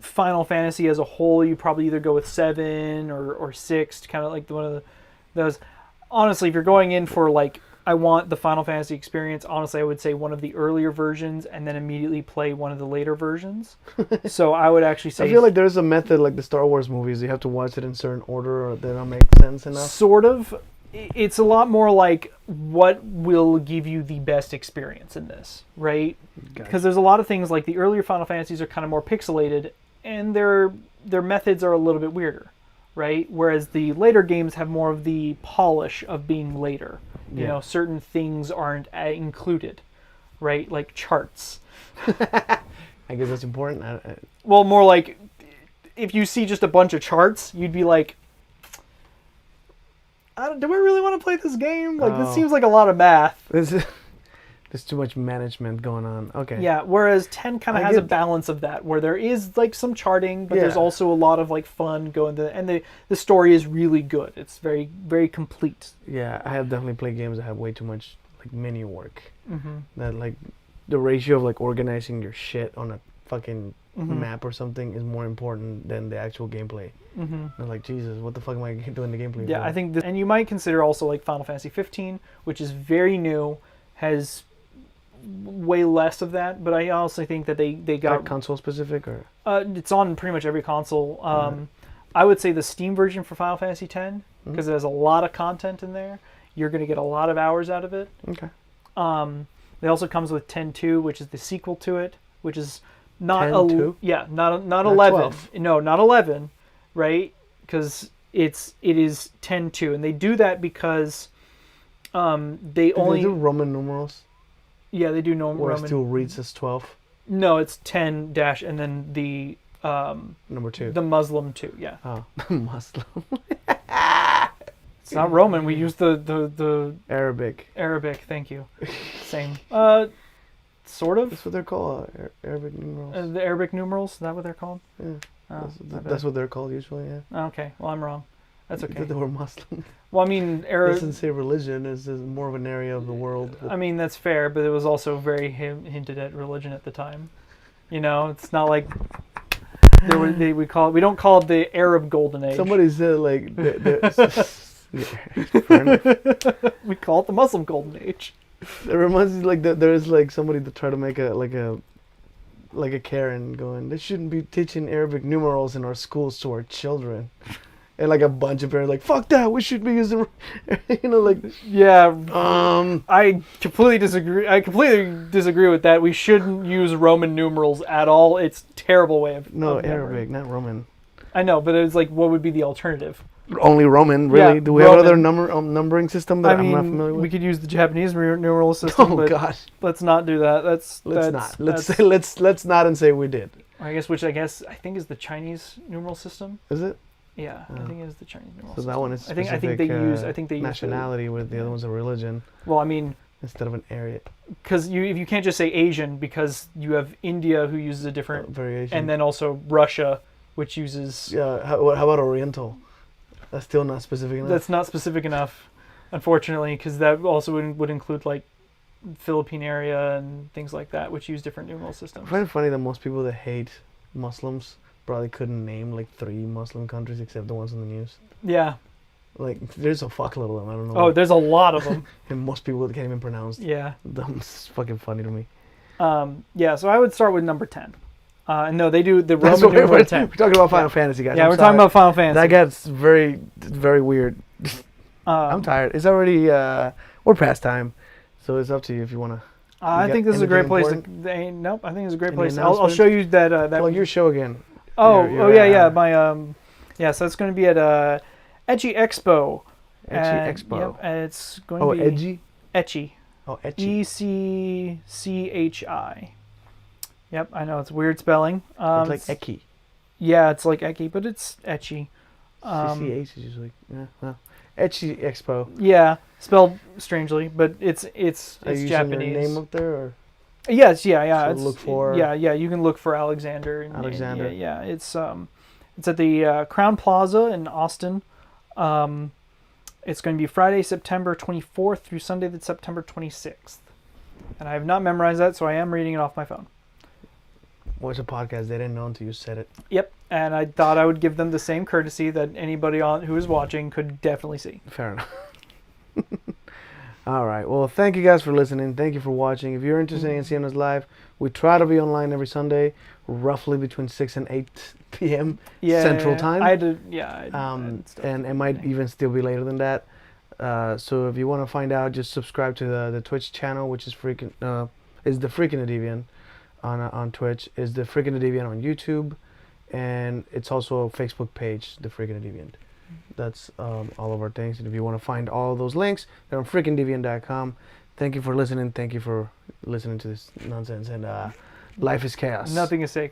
Final Fantasy as a whole, you probably either go with 7 or 6, kind of like one of those. Honestly, if you're going in for like I want the Final Fantasy experience, honestly, I would say one of the earlier versions and then immediately play one of the later versions. So I would actually say I feel like there's a method like the Star Wars movies. You have to watch it in certain order, or they don't make sense enough. sort of. It's a lot more like what will give you the best experience in this, right? Because there's a lot of things like the earlier Final Fantasies are kind of more pixelated, and their methods are a little bit weirder, right? Whereas the later games have more of the polish of being later. You know, certain things aren't included, right? Like charts. I guess that's important. Well, more like if you see just a bunch of charts, you'd be like, do I really want to play this game? Like, this seems like a lot of math. There's too much management going on. Okay. Yeah, whereas 10 kind of has a get- balance of that, where there is like some charting, but there's Yeah. also a lot of like fun going and the story is really good. It's very, very complete. Yeah, I have definitely played games that have way too much like menu work. That like the ratio of like organizing your shit on a fucking map or something is more important than the actual gameplay. I'm like, Jesus, what the fuck am I doing the gameplay Yeah, for? I think and you might consider also like Final Fantasy 15, which is very new, has way less of that, but I also think that they got console specific or it's on pretty much every console. I would say the Steam version for Final Fantasy X, because it has a lot of content in there. You're going to get a lot of hours out of it. okay. It also comes with 10.2, which is the sequel to it, which is not 10.2? not 11. 12. No, not 11, right? Because it is 10.2, and they do that because they Do only they do Roman numerals? they do no Or it Roman. still reads as 12? No, it's 10 dash, and then the Number 2. the Muslim 2. Yeah, Oh, Muslim. it's not Roman. We use the Arabic. Arabic. Thank you. Same. Sort of. That's what they're called. Arabic numerals. The Arabic numerals. Is that what they're called? Yeah. Oh, That's what they're called usually, yeah. okay. Well, I'm wrong. That's okay. They were Muslim. Well, I mean, It doesn't say religion. It's more of an area of the world. I mean, that's fair, but it was also very hinted at religion at the time. You know, it's not like we don't call it the Arab Golden Age. Somebody said like yeah, fair enough. We call it the Muslim Golden Age. It reminds me like that there is like somebody that tried to make a Karen going, they shouldn't be teaching Arabic numerals in our schools to our children. And like a bunch of parents like, fuck that, we should be using like Yeah, I completely disagree. I completely disagree with that. We shouldn't use Roman numerals at all. It's a terrible way of no, of numbering. Arabic, not Roman. I know, but it's like, what would be the alternative? Only Roman, really? Yeah, Do we have another Roman. numbering system that I'm not familiar with? we could use the Japanese numeral system, Oh but gosh. let's not do that. Let's that's, not. Let's that's- say let's not and say we did. I think is the Chinese numeral system. Is it? Yeah, I think it is the Chinese numeral So system. that one is I specific, think they use. I think they use nationality, where the other one's a religion well, I mean, instead of an area because if you can't just say Asian, because you have India who uses a different, variation. and then also Russia, which uses. yeah, how about Oriental? That's still not specific enough. That's not specific enough, unfortunately, because that also would include like Philippine area and things like that, which use different numeral systems. I find it funny that most people that hate Muslims probably couldn't name like 3 Muslim countries except the ones in the news. Yeah. Like, there's a fuckload of them. I don't know. Oh, there's a lot of them. And most people can't even pronounce Yeah. them. It's fucking funny to me. Yeah, so I would start with number 10. And no, they do the That's Roman what numeral we're 10. talking about Final Fantasy, guys. Yeah, I'm we're talking sorry. about Final Fantasy. That gets very, very weird. I'm tired. It's already, we're past time. So it's up to you if you want to. I think this is a great place. Nope, I think it's a great place. I'll show you that. Well, your show again. Yeah. My so it's going to be at Etchy Expo. Expo. Yep, and it's going to be Edgy. Etchy. Oh, Etchy. ECCHI. Yep, I know it's weird spelling. It's like Eki. Yeah, it's like Eki, but it's Etchy. CCH is usually Etchy Expo. Yeah, spelled strangely, but it's Are you Japanese. using their name up there or? Yes, yeah. So look for. Yeah. You can look for Alexander. Alexander. Yeah. It's at the Crown Plaza in Austin. It's going to be Friday, September 24th through Sunday, September 26th. And I have not memorized that, so I am reading it off my phone. What's a podcast? They didn't know until you said it. Yep, and I thought I would give them the same courtesy that anybody who is watching could definitely see. Fair enough. All right. Well, thank you guys for listening. Thank you for watching. If you're interested in seeing us live, we try to be online every Sunday, roughly between 6 and 8 p.m. Central Time. And it might even still be later than that. So if you want to find out, just subscribe to the Twitch channel, which is the Freaking Deviant on Twitch, is the Freaking Deviant on YouTube, and it's also a Facebook page, the Freaking Deviant. That's all of our things. And if you want to find all of those links, they're on freakingdeviant.com. Thank you for listening. Thank you for listening to this nonsense. And life is chaos. Nothing is sacred.